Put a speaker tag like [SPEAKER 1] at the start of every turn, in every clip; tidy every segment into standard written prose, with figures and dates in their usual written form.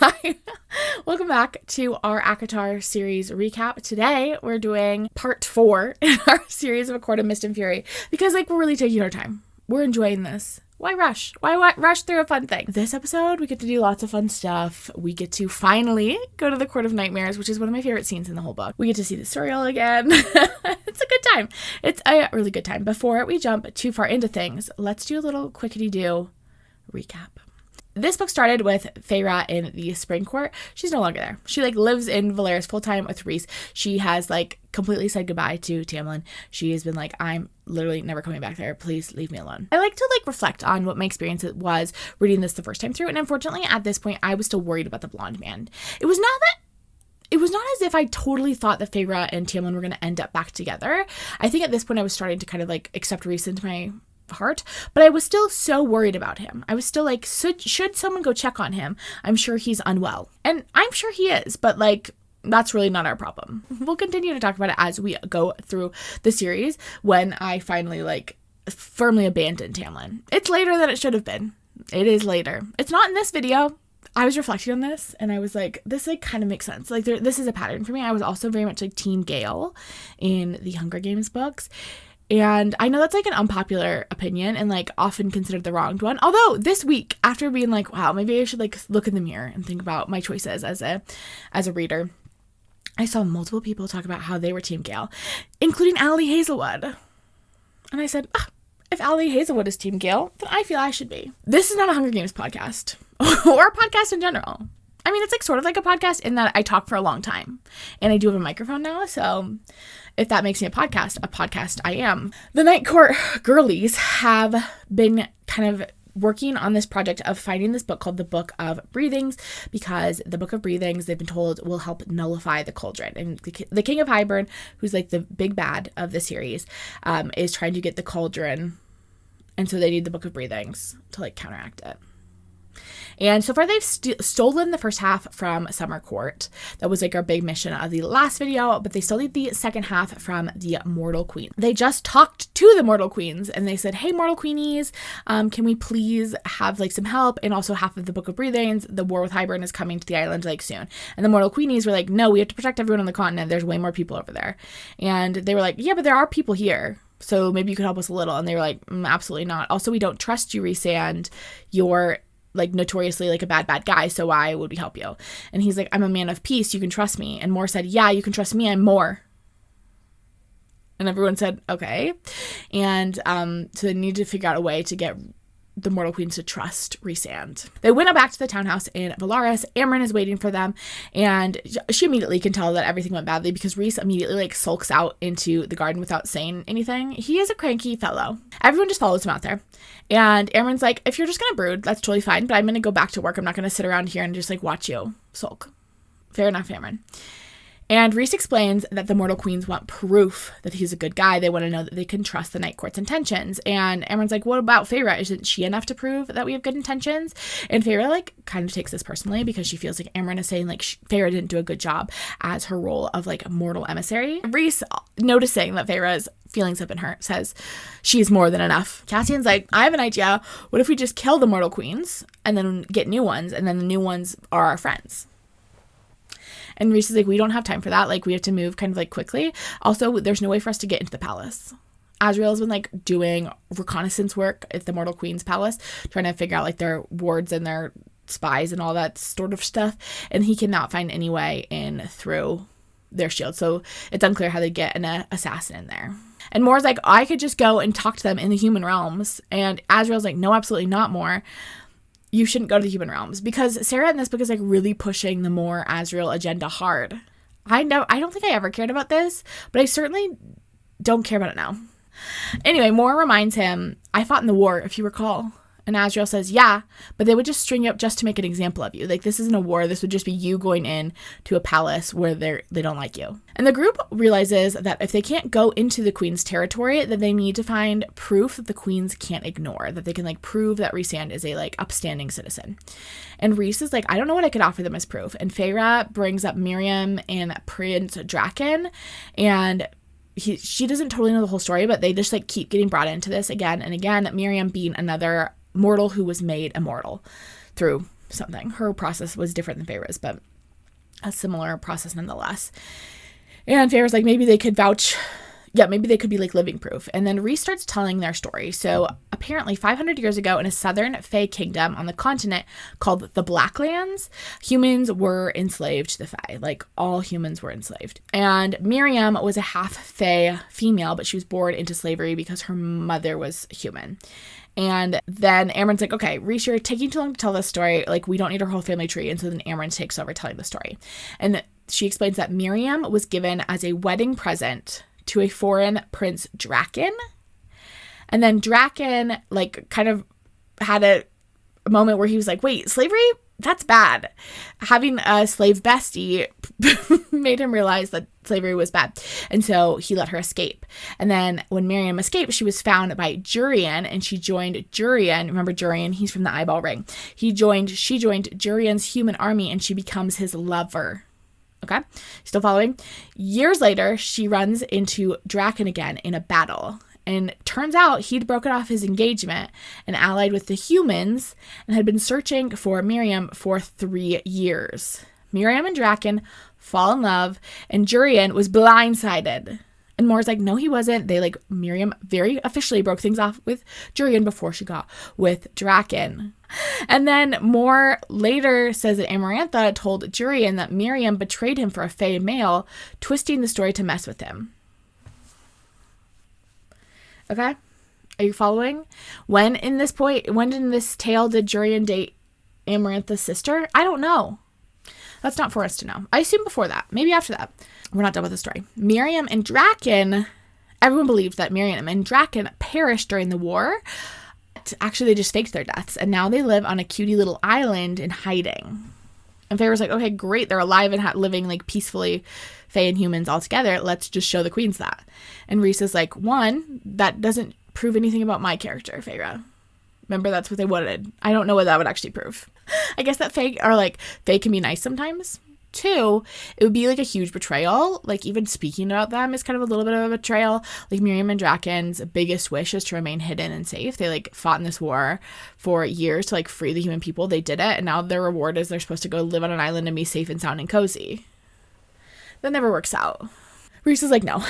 [SPEAKER 1] Hi, welcome back to our ACOTAR series recap. Today, we're doing part 4 in our series of A Court of Mist and Fury because, we're really taking our time. We're enjoying this. Why rush? Why rush through a fun thing? This episode, we get to do lots of fun stuff. We get to finally go to the Court of Nightmares, which is one of my favorite scenes in the whole book. We get to see the Suriel again. It's a good time. It's a really good time. Before we jump too far into things, let's do a little quickity-do recap. This book started with Feyre in the Spring Court. She's no longer there. She lives in Velaris full time with Rhys. She has completely said goodbye to Tamlin. She has been I'm literally never coming back there. Please leave me alone. I like to reflect on what my experience was reading this the first time through. And unfortunately at this point I was still worried about the blonde man. It was not as if I totally thought that Feyre and Tamlin were going to end up back together. I think at this point I was starting to kind of accept Rhys into my heart, but I was still so worried about him. I was still should someone go check on him? I'm sure he's unwell. And I'm sure he is, but that's really not our problem. We'll continue to talk about it as we go through the series when I finally firmly abandoned Tamlin. It's later than it should have been. It is later. It's not in this video. I was reflecting on this and I was this kind of makes sense. This is a pattern for me. I was also very much Team Gale in the Hunger Games books. And I know that's an unpopular opinion and often considered the wronged one. Although this week, after being wow, maybe I should look in the mirror and think about my choices as a reader, I saw multiple people talk about how they were Team Gale, including Allie Hazelwood. And I said, if Allie Hazelwood is Team Gale, then I feel I should be. This is not a Hunger Games podcast or a podcast in general. I mean, it's sort of like a podcast in that I talk for a long time and I do have a microphone now. So if that makes me a podcast I am. The Night Court girlies have been kind of working on this project of finding this book called the Book of Breathings, because the Book of Breathings, they've been told, will help nullify the cauldron. And the King of Hybern, who's the big bad of the series, is trying to get the cauldron. And so they need the Book of Breathings to counteract it. And so far they've stolen the first half from Summer Court. That was our big mission of the last video, but they still need the second half from the Mortal Queen. They just talked to the Mortal Queens and they said, hey, Mortal Queenies, can we please have some help? And also half of the Book of Breathings, the war with Hybern is coming to the island soon. And the Mortal Queenies were no, we have to protect everyone on the continent. There's way more people over there. And they were yeah, but there are people here. So maybe you could help us a little. And they were absolutely not. Also, we don't trust you, Rhys, and you're notoriously a bad guy, so why would we help you? And he's I'm a man of peace, you can trust me. And Moore said, yeah, you can trust me, I'm Moore. And everyone said, okay. And so they needed to figure out a way to get the Mortal Queens to trust Rhys. They went back to the townhouse in Velaris. Amren is waiting for them, and she immediately can tell that everything went badly because Rhys immediately sulks out into the garden without saying anything. He is a cranky fellow. Everyone just follows him out there. And Amren's if you're just gonna brood, that's totally fine, but I'm gonna go back to work. I'm not gonna sit around here and just watch you sulk. Fair enough, Amren. And Rhys explains that the Mortal Queens want proof that he's a good guy. They want to know that they can trust the Night Court's intentions. And Amren's what about Feyre? Isn't she enough to prove that we have good intentions? And Feyre kind of takes this personally because she feels Amren is saying Feyre didn't do a good job as her role of a mortal emissary. Rhys, noticing that Feyre's feelings have been hurt, says she's more than enough. Cassian's I have an idea. What if we just kill the Mortal Queens and then get new ones, and then the new ones are our friends? And Rhys is we don't have time for that. We have to move kind of quickly. Also, there's no way for us to get into the palace. Azriel's been doing reconnaissance work at the Mortal Queen's palace, trying to figure out their wards and their spies and all that sort of stuff. And he cannot find any way in through their shield. So it's unclear how they get an assassin in there. And Moore's I could just go and talk to them in the human realms. And Azriel's no, absolutely not, Moore. You shouldn't go to the human realms, because Sarah in this book is really pushing the Moore Azriel agenda hard. I don't think I ever cared about this, but I certainly don't care about it now. Anyway, Moore reminds him, I fought in the war, if you recall. And Azriel says, yeah, but they would just string you up just to make an example of you. This isn't a war. This would just be you going in to a palace where they don't like you. And the group realizes that if they can't go into the Queen's territory, then they need to find proof that the Queens can't ignore, that they can prove that Rhys is a upstanding citizen. And Rhys is I don't know what I could offer them as proof. And Feyre brings up Miriam and Prince Draken, and she doesn't totally know the whole story, but they just keep getting brought into this again and again. Miriam being another mortal who was made immortal through something. Her process was different than Feyre's, but a similar process nonetheless. And Feyre's like, maybe they could vouch. Yeah, maybe they could be like living proof. And then Rhys starts telling their story. So apparently 500 years ago in a southern Fey kingdom on the continent called the Blacklands, humans were enslaved to the Fey. Like all humans were enslaved. And Miriam was a half Fey female, but she was born into slavery because her mother was human. And then Amren's like, okay, Rhys, you're taking too long to tell this story. Like, we don't need her whole family tree. And so then Amren takes over telling the story. And she explains that Miriam was given as a wedding present to a foreign prince Draken. And then Draken like kind of had a moment where he was like, wait, slavery? That's bad. Having a slave bestie made him realize that slavery was bad. And so he let her escape. And then when Miriam escaped, she was found by Jurian, and she joined Jurian. Remember Jurian? He's from the eyeball ring. She joined Jurian's human army, and she becomes his lover. Okay? Still following? Years later, she runs into Draken again in a battle. And turns out he'd broken off his engagement and allied with the humans and had been searching for Miriam for 3 years. Miriam and Draken fall in love, and Jurian was blindsided. And Mor's like, no, he wasn't. Miriam very officially broke things off with Jurian before she got with Draken. And then Mor later says that Amarantha told Jurian that Miriam betrayed him for a Fey male, twisting the story to mess with him. Okay? Are you following? When in this tale did Jurian date Amarantha's sister? I don't know. That's not for us to know. I assume before that. Maybe after that. We're not done with the story. Miriam and Draken, everyone believed that Miriam and Draken perished during the war. Actually, they just faked their deaths, and now they live on a cutie little island in hiding. And Feyre was like, okay, great. They're alive and living like peacefully, Fae and humans all together. Let's just show the queens that. And Rhys is like, one, that doesn't prove anything about my character, Feyre. Remember, that's what they wanted. I don't know what that would actually prove. I guess that Fae can be nice sometimes. Two, it would be like a huge betrayal. Like even speaking about them is kind of a little bit of a betrayal. Like Miriam and Draken's biggest wish is to remain hidden and safe. They like fought in this war for years to like free the human people. They did it, and now their reward is they're supposed to go live on an island and be safe and sound and cozy. That never works out. Rhys is like, no.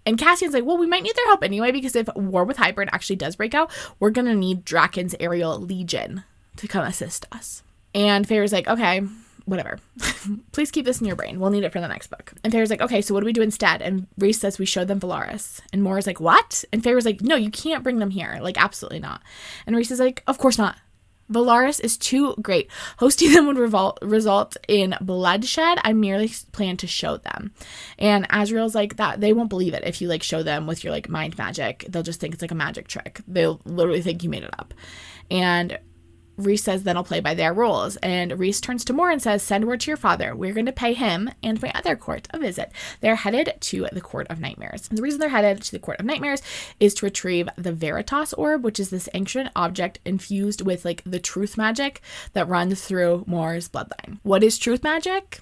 [SPEAKER 1] And Cassian's like, well, we might need their help anyway, because if war with Hybrid actually does break out, we're going to need Draken's aerial legion to come assist us. And Feyre's like, okay, whatever. Please keep this in your brain. We'll need it for the next book. And Feyre's like, okay, so what do we do instead? And Rhys says we show them Valaris. And Mor's like, what? And Feyre's like, no, you can't bring them here. Like, absolutely not. And Rhys is like, of course not. Valaris is too great. Hosting them would result in bloodshed. I merely plan to show them. And Azriel's like, that they won't believe it if you like show them with your like mind magic. They'll just think it's like a magic trick. They'll literally think you made it up. And Rhys says then I'll play by their rules. And Rhys turns to Mor and says, send word to your father. We're going to pay him and my other court a visit. They're headed to the Court of Nightmares. And the reason they're headed to the Court of Nightmares is to retrieve the Veritas Orb, which is this ancient object infused with like the truth magic that runs through Mor's bloodline. What is truth magic?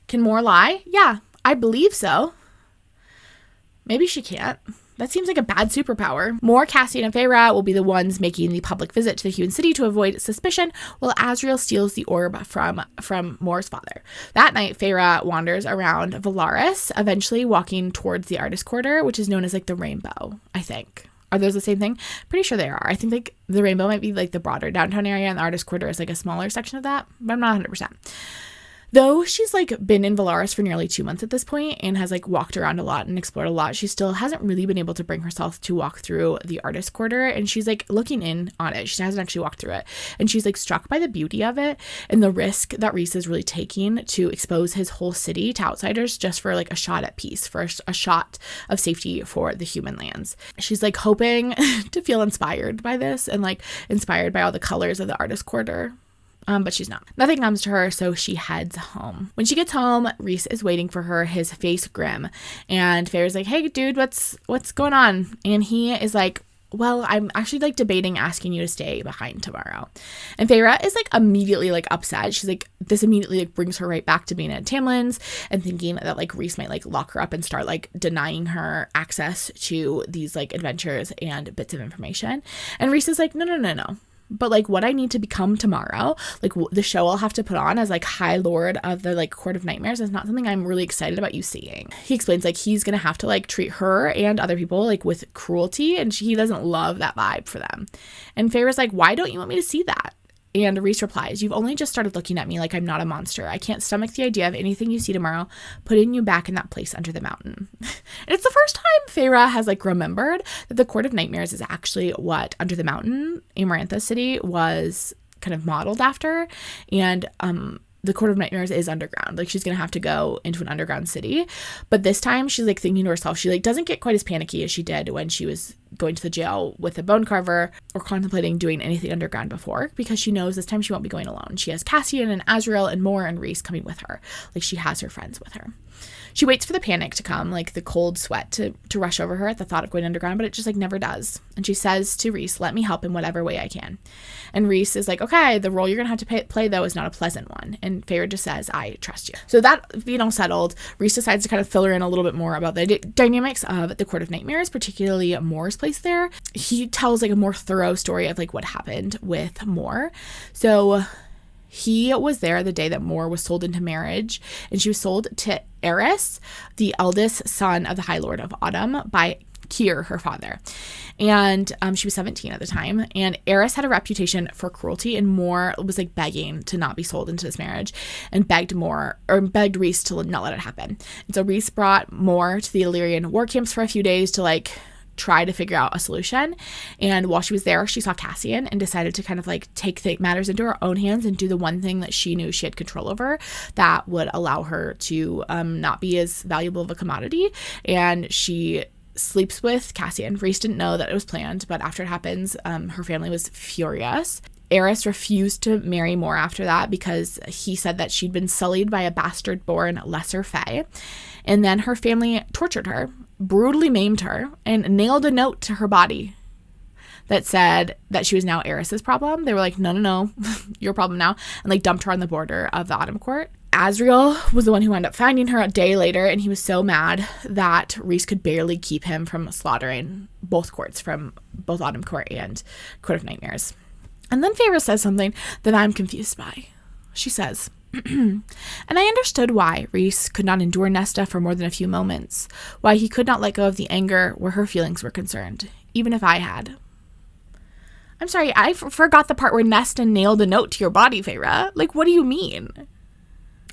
[SPEAKER 1] Can Mor lie? Yeah, I believe so. Maybe she can't. That seems like a bad superpower. Mor, Cassian, and Feyre will be the ones making the public visit to the human city to avoid suspicion, while Azriel steals the orb from Mor's father. That night, Feyre wanders around Valaris, eventually walking towards the artist quarter, which is known as like the Rainbow, I think. Are those the same thing? Pretty sure they are. I think like the Rainbow might be like the broader downtown area, and the artist quarter is like a smaller section of that, but I'm not 100%. Though she's like been in Valaris for nearly 2 months at this point and has like walked around a lot and explored a lot, she still hasn't really been able to bring herself to walk through the artist quarter, and she's like looking in on it. She hasn't actually walked through it, and she's like struck by the beauty of it and the risk that Rhys is really taking to expose his whole city to outsiders just for like a shot at peace, for a shot of safety for the human lands. She's like hoping to feel inspired by this and like inspired by all the colors of the artist quarter. But she's not. Nothing comes to her, so she heads home. When she gets home, Rhys is waiting for her, his face grim. And Feyre's like, hey, dude, what's going on? And he is like, well, I'm actually like debating asking you to stay behind tomorrow. And Feyre is like immediately like upset. She's like, this immediately like brings her right back to being at Tamlin's and thinking that like Rhys might like lock her up and start like denying her access to these like adventures and bits of information. And Rhys is like, no. but like what I need to become tomorrow, like the show I'll have to put on as like High Lord of the like Court of Nightmares is not something I'm really excited about you seeing. He explains like he's gonna have to like treat her and other people like with cruelty, and he doesn't love that vibe for them. And Feyre's like, why don't you want me to see that? And Rhys replies, you've only just started looking at me like I'm not a monster. I can't stomach the idea of anything you see tomorrow putting you back in that place under the mountain. And it's the first time Feyre has like remembered that the Court of Nightmares is actually what Under the Mountain, Amarantha's city, was kind of modeled after. And the Court of Nightmares is underground. Like she's going to have to go into an underground city. But this time she's like thinking to herself, she like doesn't get quite as panicky as she did when she was going to the jail with a bone carver or contemplating doing anything underground before, because she knows this time she won't be going alone. She has Cassian and Azriel and Mor and Rhys coming with her. Like she has her friends with her. She waits for the panic to come, like the cold sweat to rush over her at the thought of going underground, but it just like never does. And she says to Rhys, let me help in whatever way I can. And Rhys is like, okay, the role you're going to have to play though is not a pleasant one. And Feyre just says, I trust you. So that being all settled, Rhys decides to kind of fill her in a little bit more about the dynamics of the Court of Nightmares, particularly Mor's place there. He tells like a more thorough story of like what happened with Mor. So he was there the day that Mor was sold into marriage, and she was sold to Eris, the eldest son of the High Lord of Autumn, by Keir, her father. And she was 17 at the time. And Eris had a reputation for cruelty, and Mor was like begging to not be sold into this marriage and begged Rhys to not let it happen. And so Rhys brought Mor to the Illyrian War Camps for a few days to like try to figure out a solution. And while she was there, she saw Cassian and decided to kind of like take matters into her own hands and do the one thing that she knew she had control over that would allow her to not be as valuable of a commodity. And she sleeps with Cassian. Rhys didn't know that it was planned, but after it happens, her family was furious. Eris refused to marry Mor after that because he said that she'd been sullied by a bastard-born lesser Fae. And then her family tortured her, brutally maimed her, and nailed a note to her body that said that she was now Eris's problem. They were like, no, your problem now, and like dumped her on the border of the Autumn Court. Azriel was the one who ended up finding her a day later, and he was so mad that Rhys could barely keep him from slaughtering both courts, from both Autumn Court and Court of Nightmares. And then Feyre says something that I'm confused by. She says, and I understood why Rhys could not endure Nesta for more than a few moments, why he could not let go of the anger where her feelings were concerned, even if I had. I'm sorry, I forgot the part where Nesta nailed a note to your body, Feyre. Like, what do you mean?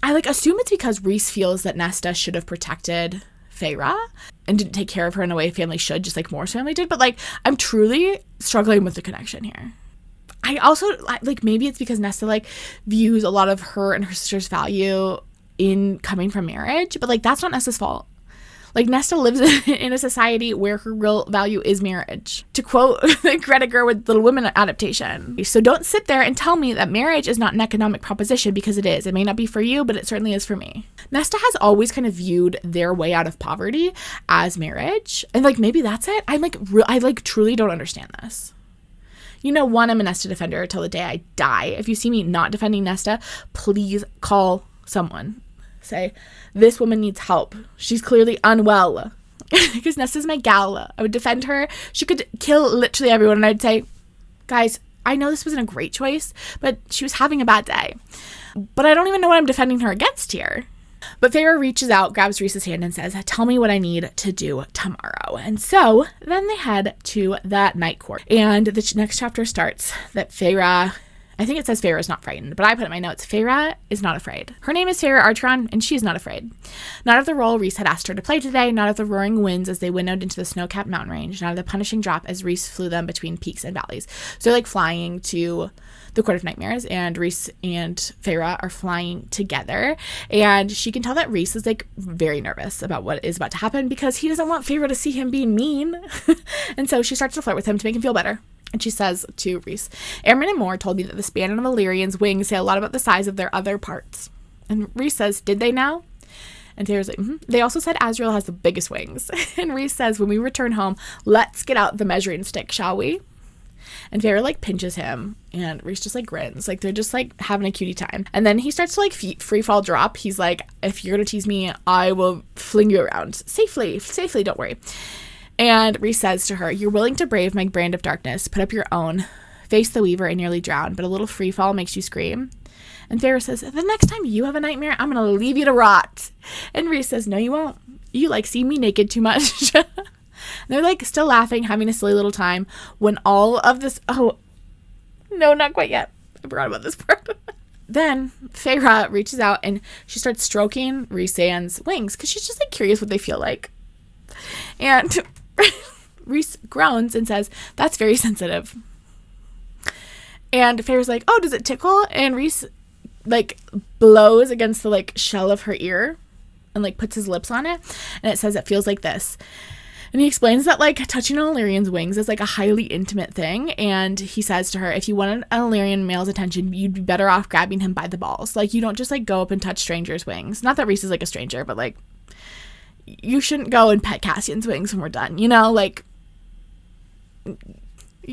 [SPEAKER 1] I like assume it's because Rhys feels that Nesta should have protected Feyre and didn't take care of her in a way family should, just like Mor's family did. But like, I'm truly struggling with the connection here. I also like, maybe it's because Nesta like views a lot of her and her sister's value in coming from marriage, but like that's not Nesta's fault. Like Nesta lives in a society where her real value is marriage. To quote Greta Gerwig's Little Women adaptation. So don't sit there and tell me that marriage is not an economic proposition, because it is. It may not be for you, but it certainly is for me. Nesta has always kind of viewed their way out of poverty as marriage. And like, maybe that's it. I truly don't understand this. You know, one, I'm a Nesta defender till the day I die. If you see me not defending Nesta, please call someone. Say, this woman needs help. She's clearly unwell. Because Nesta's my gal. I would defend her. She could kill literally everyone. And I'd say, guys, I know this wasn't a great choice, but she was having a bad day. But I don't even know what I'm defending her against here. But Feyre reaches out, grabs Rhys's hand and says, tell me what I need to do tomorrow. And so then they head to the Night Court. And the next chapter starts that Feyre, I think it says Feyre is not frightened, but I put in my notes, Feyre is not afraid. Her name is Feyre Archeron, and she is not afraid. Not of the role Rhys had asked her to play today, not of the roaring winds as they winnowed into the snow-capped mountain range, not of the punishing drop as Rhys flew them between peaks and valleys. So like flying to the Court of Nightmares, and Rhys and Feyre are flying together, and she can tell that Rhys is like very nervous about what is about to happen because he doesn't want Feyre to see him being mean. And so she starts to flirt with him to make him feel better. And she says to Rhys, Airman and Mor told me that the span of Illyrian's wings say a lot about the size of their other parts. And Rhys says, did they now? And Feyre's like, They also said Azriel has the biggest wings. And Rhys says, when we return home, let's get out the measuring stick, shall we? And Feyre like pinches him, and Rhys just like grins, like they're just like having a cutie time. And then he starts to like free fall drop. He's like, if you're gonna tease me, I will fling you around safely, don't worry. And Rhys says to her, you're willing to brave my brand of darkness, put up your own. face the weaver and nearly drown, but a little free fall makes you scream. And Feyre says, the next time you have a nightmare, I'm going to leave you to rot. And Rhys says, no, you won't. You see me naked too much. And they're still laughing, having a silly little time when all of this, oh, no, not quite yet. I forgot about this part. Then Feyre reaches out and she starts stroking Rhys' wings because she's just curious what they feel like. And Rhys groans and says, that's very sensitive. And Feyre's like, oh, does it tickle? And Rhys blows against the shell of her ear and puts his lips on it. And it says it feels like this. And he explains that touching an Illyrian's wings is a highly intimate thing. And he says to her, if you wanted an Illyrian male's attention, you'd be better off grabbing him by the balls. You don't just go up and touch strangers' wings. Not that Rhys is a stranger, but you shouldn't go and pet Cassian's wings when we're done. You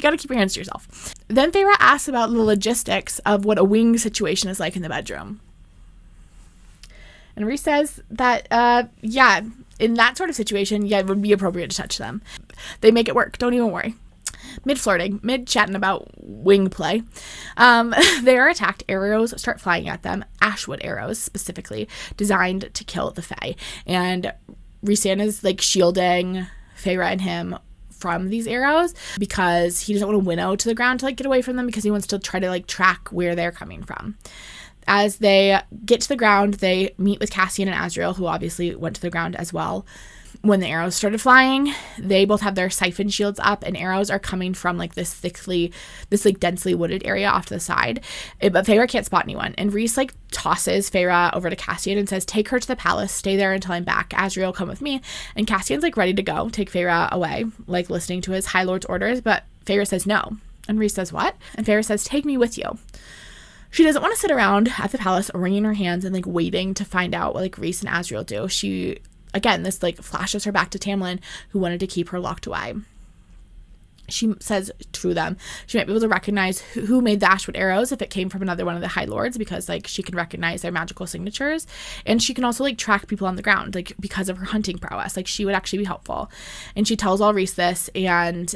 [SPEAKER 1] got to keep your hands to yourself. Then Feyre asks about the logistics of what a wing situation is like in the bedroom. And Rhys says that, in that sort of situation, it would be appropriate to touch them. They make it work. Don't even worry. Mid-flirting, mid-chatting about wing play, they are attacked. Arrows start flying at them. Ashwood arrows, specifically, designed to kill the Fae. And Lucien is, shielding Feyre and him from these arrows because he doesn't want to winnow to the ground to, get away from them because he wants to try to, track where they're coming from. As they get to the ground, they meet with Cassian and Azriel, who obviously went to the ground as well. When the arrows started flying, they both have their siphon shields up, and arrows are coming from this densely wooded area off to the side. But Feyre can't spot anyone. And Rhys tosses Feyre over to Cassian and says, take her to the palace, stay there until I'm back. Azriel, come with me. And Cassian's ready to go, take Feyre away, listening to his High Lord's orders. But Feyre says no. And Rhys says, what? And Feyre says, take me with you. She doesn't want to sit around at the palace wringing her hands and waiting to find out what Rhys and Azriel do. She, again, this flashes her back to Tamlin, who wanted to keep her locked away. She says to them she might be able to recognize who made the Ashwood arrows if it came from another one of the High Lords, because she can recognize their magical signatures, and she can also track people on the ground because of her hunting prowess. She would actually be helpful. And she tells all Rhys this and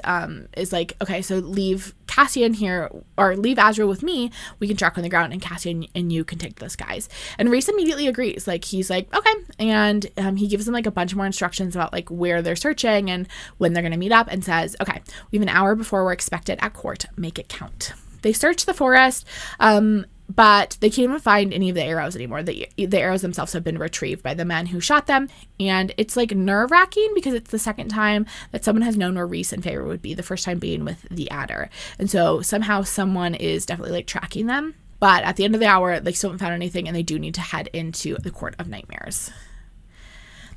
[SPEAKER 1] is okay, so leave Cassian here, or leave Azriel with me. We can track on the ground, and Cassian and you can take this, guys. And Rhys immediately agrees. He's okay, and he gives them a bunch more instructions about where they're searching and when they're going to meet up, and says, okay, we have an hour before we're expected at court. Make it count. They search the forest, but they can't even find any of the arrows anymore. The arrows themselves have been retrieved by the men who shot them, and it's nerve-wracking because it's the second time that someone has known where Rhys and Feyre would be, the first time being with the Adder. And so somehow someone is definitely tracking them. But at the end of the hour, they still haven't found anything, and they do need to head into the Court of Nightmares.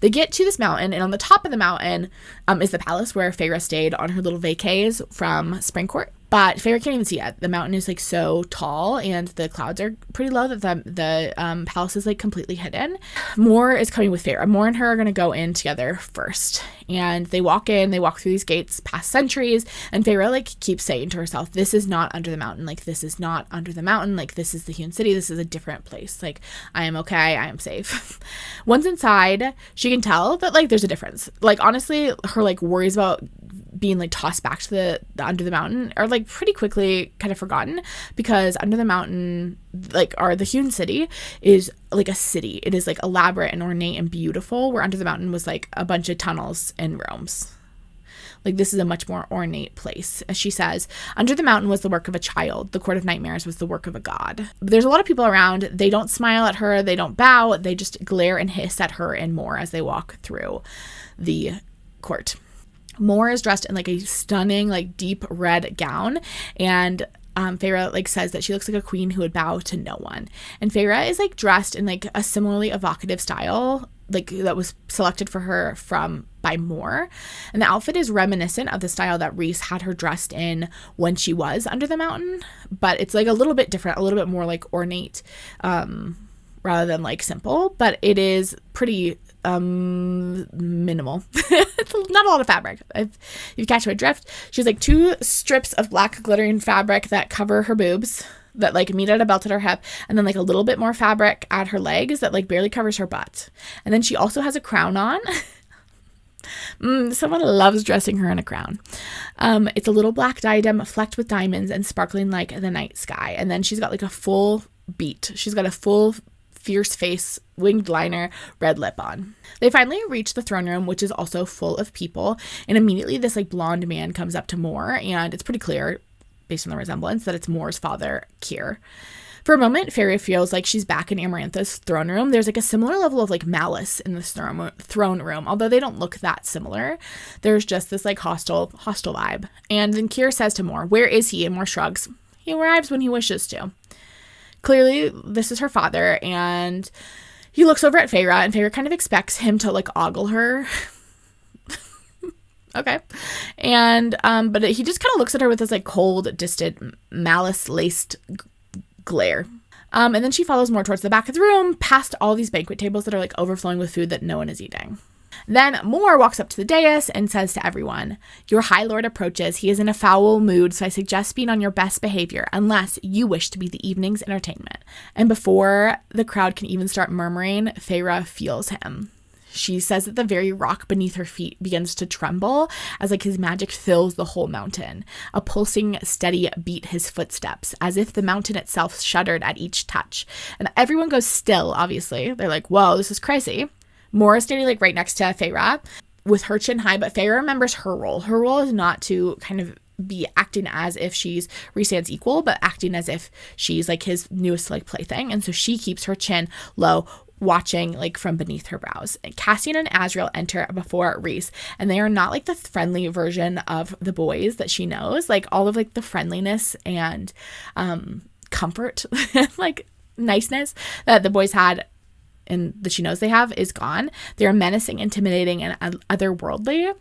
[SPEAKER 1] They get to this mountain, and on the top of the mountain is the palace where Feyre stayed on her little vacays from Springcourt. But Feyre can't even see it. The mountain is so tall, and the clouds are pretty low that the palace is completely hidden. Moore is coming with Feyre. Moore and her are going to go in together first. And they walk in, they walk through these gates past sentries, and Feyre keeps saying to herself, this is not under the mountain. This is not under the mountain. This is the Hewn City. This is a different place. I am okay. I am safe. Once inside, she can tell that there's a difference. Honestly, her worries about being tossed back to the under the mountain are pretty quickly kind of forgotten, because under the mountain or the Hewn City is a city. It is elaborate and ornate and beautiful, where under the mountain was a bunch of tunnels and rooms. This is a much more ornate place. As she says, under the mountain was the work of a child. The Court of Nightmares was the work of a god. There's a lot of people around. They don't smile at her. They don't bow. They just glare and hiss at her and Moore as they walk through the court. Moore is dressed in a stunning deep red gown, and Feyre says that she looks like a queen who would bow to no one. And Feyre is dressed in a similarly evocative style that was selected for her by Moore, and the outfit is reminiscent of the style that Rhys had her dressed in when she was under the mountain, but it's a little bit different, a little bit more ornate, rather than simple, but it is pretty minimal. It's not a lot of fabric. If you catch my drift, she's 2 strips of black glittering fabric that cover her boobs, that meet at a belt at her hip, and then a little bit more fabric at her legs that barely covers her butt. And then she also has a crown on. Someone loves dressing her in a crown. It's a little black diadem flecked with diamonds and sparkling like the night sky. And then she's got like a full beat. She's got a full fierce face, winged liner, red lip on. They finally reach the throne room, which is also full of people. And immediately this like blonde man comes up to Mor, and it's pretty clear based on the resemblance that it's Mor's father, Keir. For a moment, Feyre feels like she's back in Amarantha's throne room. There's like a similar level of like malice in this throne room, although they don't look that similar. There's just this like hostile vibe. And then Keir says to Mor, "Where is he?" And Mor shrugs. "He arrives when he wishes to." Clearly, this is her father, and he looks over at Feyre, and Feyre kind of expects him to like ogle her. Okay. And but he just kind of looks at her with this like cold, distant, malice-laced glare. And then she follows Mor towards the back of the room, past all these banquet tables that are like overflowing with food that no one is eating. Then Mor walks up to the dais and says to everyone, "Your High Lord approaches. He is in a foul mood, so I suggest being on your best behavior, unless you wish to be the evening's entertainment." And before the crowd can even start murmuring, Feyre feels him. She says that the very rock beneath her feet begins to tremble as like his magic fills the whole mountain. A pulsing, steady beat his footsteps, as if the mountain itself shuddered at each touch. And everyone goes still, obviously. They're like, whoa, this is crazy. Mor is standing like right next to Feyre with her chin high, but Feyre remembers her role. Her role is not to kind of be acting as if she's Rhysand's equal, but acting as if she's like his newest like plaything. And so she keeps her chin low, watching like from beneath her brows. And Cassian and Azriel enter before Rhys, and they are not like the friendly version of the boys that she knows. Like all of like the friendliness and comfort like niceness that the boys had and that she knows they have is gone. They are menacing, intimidating, and otherworldly.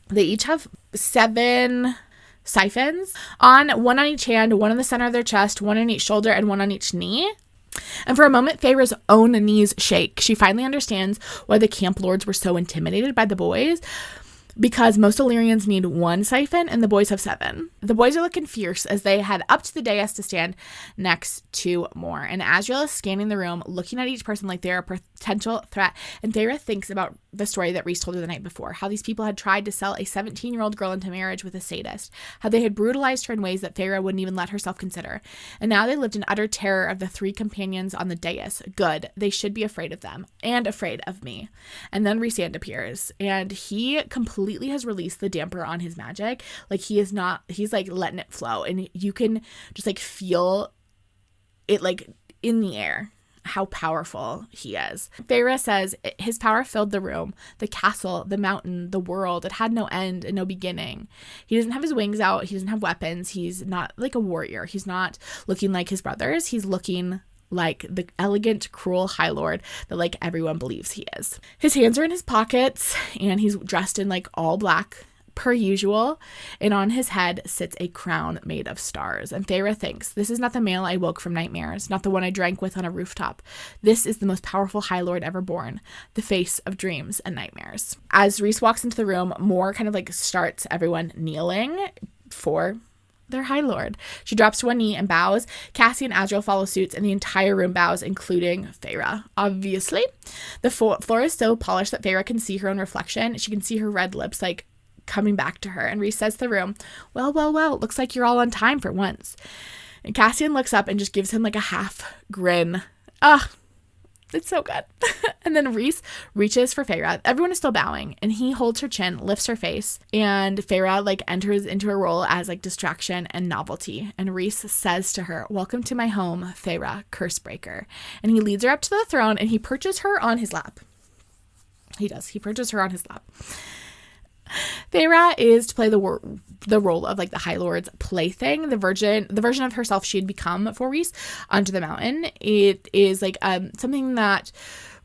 [SPEAKER 1] They each have 7 siphons on, one on each hand, one in the center of their chest, one on each shoulder, and one on each knee. And for a moment, Feyre's own knees shake. She finally understands why the camp lords were so intimidated by the boys, because most Illyrians need 1 siphon and the boys have 7. The boys are looking fierce as they head up to the dais to stand next to Mor. And Azriel is scanning the room, looking at each person like they're a potential threat. And Feyre thinks about the story that Rhys told her the night before, how these people had tried to sell a 17-year-old girl into marriage with a sadist, how they had brutalized her in ways that Feyre wouldn't even let herself consider. And now they lived in utter terror of the 3 companions on the dais. Good. They should be afraid of them and afraid of me. And then Rhysand appears, and he completely has released the damper on his magic. Like he's like letting it flow, and you can just like feel it like in the air how powerful he is. Feyre says his power filled the room, the castle, the mountain, the world. It had no end and no beginning. He doesn't have his wings out. He doesn't have weapons. He's not like a warrior. He's not looking like his brothers. He's looking like the elegant, cruel High Lord that like everyone believes he is. His hands are in his pockets, and he's dressed in like all black per usual, and on his head sits a crown made of stars. And Feyre thinks, this is not the male I woke from nightmares, not the one I drank with on a rooftop. This is the most powerful High Lord ever born, the face of dreams and nightmares. As Rhys walks into the room, Mor kind of like starts everyone kneeling for their High Lord. She drops to one knee and bows. Cassie and Azriel follow suit, and the entire room bows, including Feyre, obviously. The floor is so polished that Feyre can see her own reflection. She can see her red lips like coming back to her. And Rhys says to the room, well, looks like you're all on time for once. And Cassian looks up and just gives him like a half grin. It's so good. And then Rhys reaches for Feyre. Everyone is still bowing, and he holds her chin, lifts her face, and Feyre like enters into a role as like distraction and novelty. And Rhys says to her, welcome to my home, Feyre, Cursebreaker. And he leads her up to the throne, and he perches her on his lap. He perches her on his lap. Feyre is to play the role of like the High Lord's plaything, the version of herself she had become for Rhys onto the mountain. It is like something that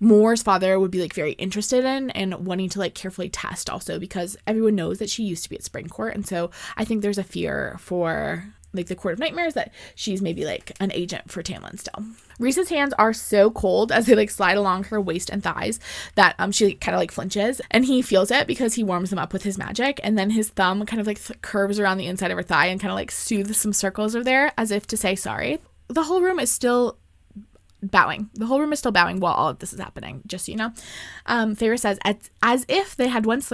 [SPEAKER 1] Mor's father would be like very interested in and wanting to like carefully test also, because everyone knows that she used to be at Spring Court, and so I think there's a fear for like the Court of Nightmares that she's maybe like an agent for Tamlin still. Rhys's hands are so cold as they like slide along her waist and thighs that she kind of like flinches, and he feels it because he warms them up with his magic, and then his thumb kind of like curves around the inside of her thigh and kind of like soothes some circles over there as if to say sorry. The whole room is still bowing. The whole room is still bowing while all of this is happening, just so you know. Feyre says, as if they had once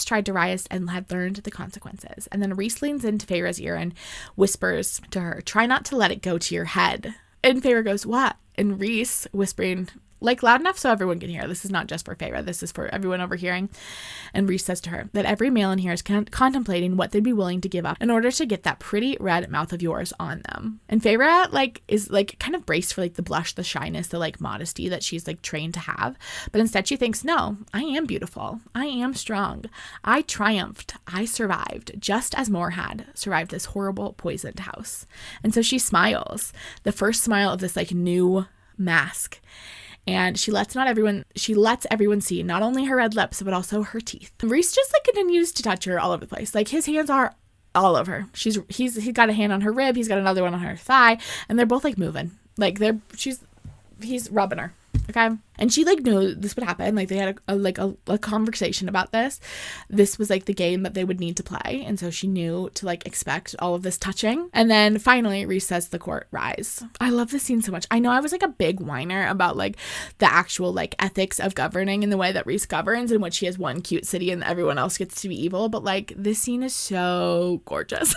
[SPEAKER 1] tried to rise and had learned the consequences. And then Rhys leans into Feyre's ear and whispers to her, try not to let it go to your head. And Feyre goes, what? And Rhys whispering, like loud enough so everyone can hear. This is not just for Feyre. This is for everyone overhearing. And Rhys says to her that every male in here is contemplating what they'd be willing to give up in order to get that pretty red mouth of yours on them. And Feyre is kind of braced for the blush, the shyness, the modesty that she's trained to have. But instead she thinks, no, I am beautiful. I am strong. I triumphed. I survived, just as Mor had survived this horrible poisoned house. And so she smiles, the first smile of this new mask. And she lets everyone see not only her red lips, but also her teeth. Rhys just continues to touch her all over the place. His hands are all over her. He's got a hand on her rib. He's got another one on her thigh. And they're both moving. He's rubbing her. Okay. And she knew this would happen. They had a conversation about this. This was the game that they would need to play. And so she knew to expect all of this touching. And then finally Rhys says to the court, rise. I love this scene so much. I know I was a big whiner about the actual ethics of governing and the way that Rhys governs, in which he has one cute city and everyone else gets to be evil. But this scene is so gorgeous.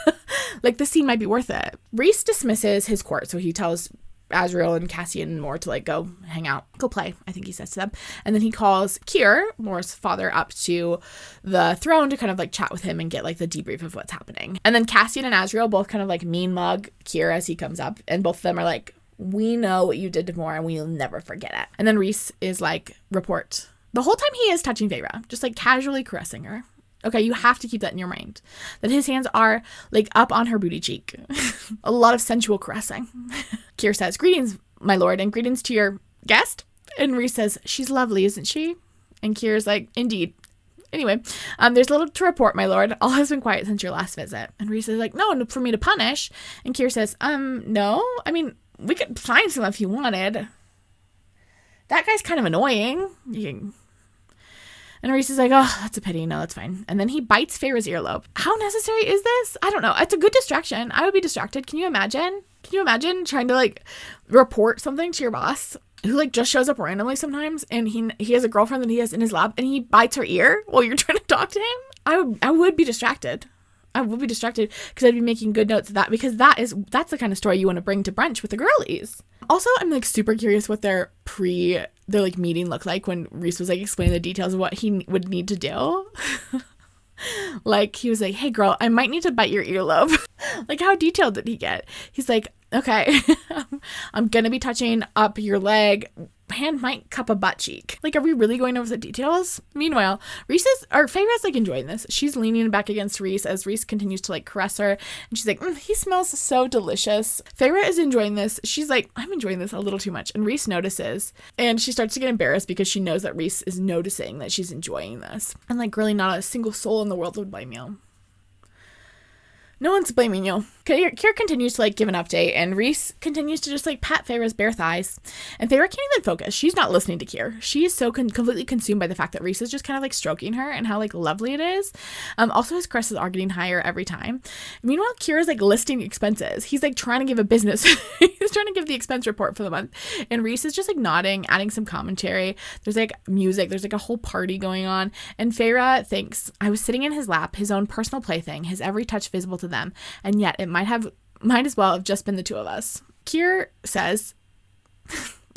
[SPEAKER 1] This scene might be worth it. Rhys dismisses his court. So he tells Azriel and Cassian and Mor to go hang out, go play, I think he says to them. And then he calls Keir, Mor's father, up to the throne to kind of chat with him and get the debrief of what's happening. And then Cassian and Azriel both kind of mean mug Keir as he comes up, and both of them are we know what you did to Mor and we'll never forget it. And then Rhys is report. The whole time he is touching Feyre, just casually caressing her. Okay, you have to keep that in your mind, that his hands are up on her booty cheek. A lot of sensual caressing. Keir says, greetings, my lord, and greetings to your guest. And Rhys says, she's lovely, isn't she? And Keir's indeed. Anyway, there's little to report, my lord. All has been quiet since your last visit. And Rhys is no, for me to punish. And Keir says, no. I mean, we could find some if you wanted. That guy's kind of annoying. And Rhys is oh, that's a pity. No, that's fine. And then he bites Feyre's earlobe. How necessary is this? I don't know. It's a good distraction. I would be distracted. Can you imagine? Can you imagine trying to report something to your boss who just shows up randomly sometimes, and he has a girlfriend that he has in his lab, and he bites her ear while you're trying to talk to him? I would be distracted. I would be distracted because I'd be making good notes of that, because that's the kind of story you want to bring to brunch with the girlies. Also, I'm super curious what their meeting looked like when Rhys was explaining the details of what he would need to do. He was hey girl, I might need to bite your earlobe. How detailed did he get? He's okay, I'm gonna be touching up your leg. Hand might cup a butt cheek. Are we really going over the details? Meanwhile, Feyre's enjoying this. She's leaning back against Rhys as Rhys continues to caress her, and she's he smells so delicious. Feyre is enjoying this. She's I'm enjoying this a little too much, and Rhys notices, and she starts to get embarrassed because she knows that Rhys is noticing that she's enjoying this. And really not a single soul in the world would blame you. No one's blaming you. Keir continues to give an update, and Rhys continues to just pat Feyre's bare thighs. And Feyre can't even focus. She's not listening to Keir. She is so completely consumed by the fact that Rhys is just kind of stroking her and how lovely it is. Also, his caresses are getting higher every time. Meanwhile, Keir is listing expenses. He's trying to give a business. He's trying to give the expense report for the month. And Rhys is just nodding, adding some commentary. There's music. There's a whole party going on. And Feyre thinks, I was sitting in his lap, his own personal plaything, his every touch visible to them, and yet it might as well have just been the two of us. Keir says,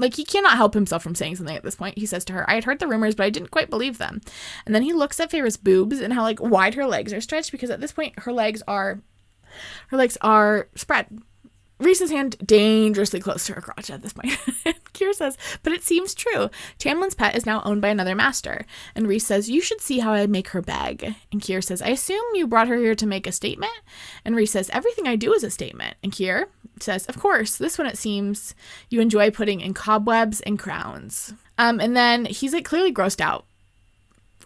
[SPEAKER 1] he cannot help himself from saying something at this point. He says to her, I had heard the rumors, but I didn't quite believe them. And then he looks at Feyre's boobs and how wide her legs are stretched, because at this point her legs are spread. Rhys's hand dangerously close to her crotch at this point. Keir says, but it seems true. Tamlin's pet is now owned by another master. And Rhys says, you should see how I make her beg. And Keir says, I assume you brought her here to make a statement? And Rhys says, everything I do is a statement. And Keir says, of course, this one it seems you enjoy putting in cobwebs and crowns. And then he's clearly grossed out.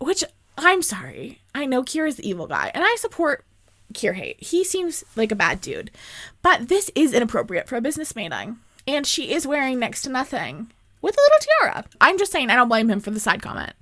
[SPEAKER 1] Which, I'm sorry. I know Keir is the evil guy, and I support Keir hate. He seems like a bad dude. But this is inappropriate for a business meeting. And she is wearing next to nothing with a little tiara. I'm just saying, I don't blame him for the side comment.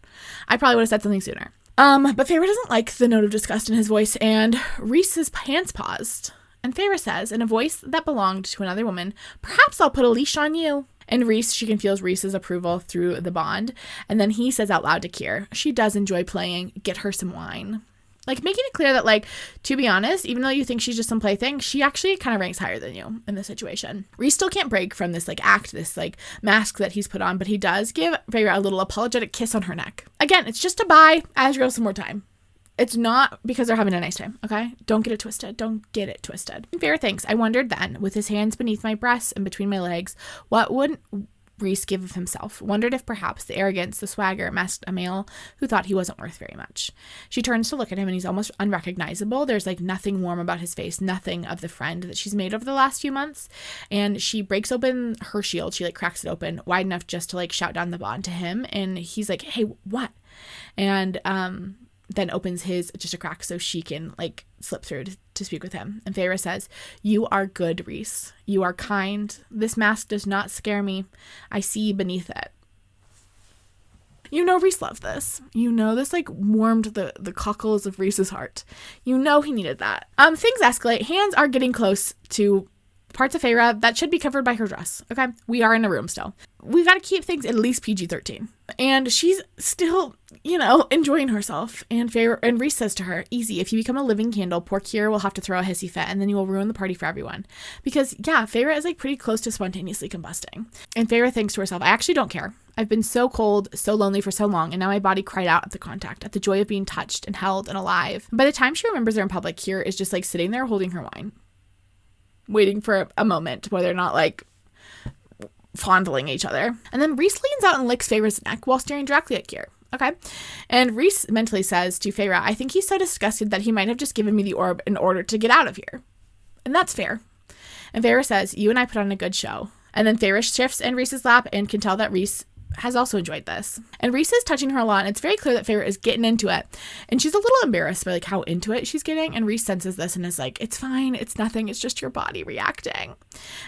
[SPEAKER 1] I probably would have said something sooner. But Feyre doesn't like the note of disgust in his voice, and Rhys's hands paused. And Feyre says, in a voice that belonged to another woman, perhaps I'll put a leash on you. And Rhys, she can feel Rhys's approval through the bond. And then he says out loud to Keir, she does enjoy playing. Get her some wine. Like, making it clear that, like, to be honest, even though you think she's just some plaything, she actually kind of ranks higher than you in this situation. Rhys still can't break from this, like, act, this, like, mask that he's put on, but he does give Feyre a little apologetic kiss on her neck. Again, it's just to buy Azriel some more time. It's not because they're having a nice time, okay? Don't get it twisted. Don't get it twisted. And Feyre thinks, I wondered then, with his hands beneath my breasts and between my legs, what would Rhys give of himself? Wondered if perhaps the arrogance, the swagger masked a male who thought he wasn't worth very much. She turns to look at him and he's almost unrecognizable. There's like nothing warm about his face, nothing of the friend that she's made over the last few months. And she breaks open her shield. She like cracks it open wide enough just to like shout down the bond to him. And he's like, hey, what? And then opens his just a crack so she can like slip through to speak with him. And Feyre says, you are good, Rhys. You are kind. This mask does not scare me. I see beneath it. You know Rhys loved this. You know this like warmed the cockles of Rhys's heart. You know he needed that. Things escalate. Hands are getting close to parts of Feyre that should be covered by her dress. Okay, we are in a room still. We've got to keep things at least PG-13. And she's still, enjoying herself. And Rhys says to her, easy, if you become a living candle, poor Keir will have to throw a hissy fit and then you will ruin the party for everyone. Because, yeah, Feyre is like pretty close to spontaneously combusting. And Feyre thinks to herself, I actually don't care. I've been so cold, so lonely for so long, and now my body cried out at the contact, at the joy of being touched and held and alive. By the time she remembers they're in public, Keir is just like sitting there holding her wine, waiting for a moment where they're not like fondling each other. And then Rhys leans out and licks Feyre's neck while staring directly at Keir. Okay. And Rhys mentally says to Feyre, I think he's so disgusted that he might have just given me the orb in order to get out of here. And that's fair. And Feyre says, you and I put on a good show. And then Feyre shifts in Rhys's lap and can tell that Rhys has also enjoyed this. And Rhys is touching her a lot, and it's very clear that Feyre is getting into it. And she's a little embarrassed by like how into it she's getting, and Rhys senses this and is like, it's fine, it's nothing, it's just your body reacting.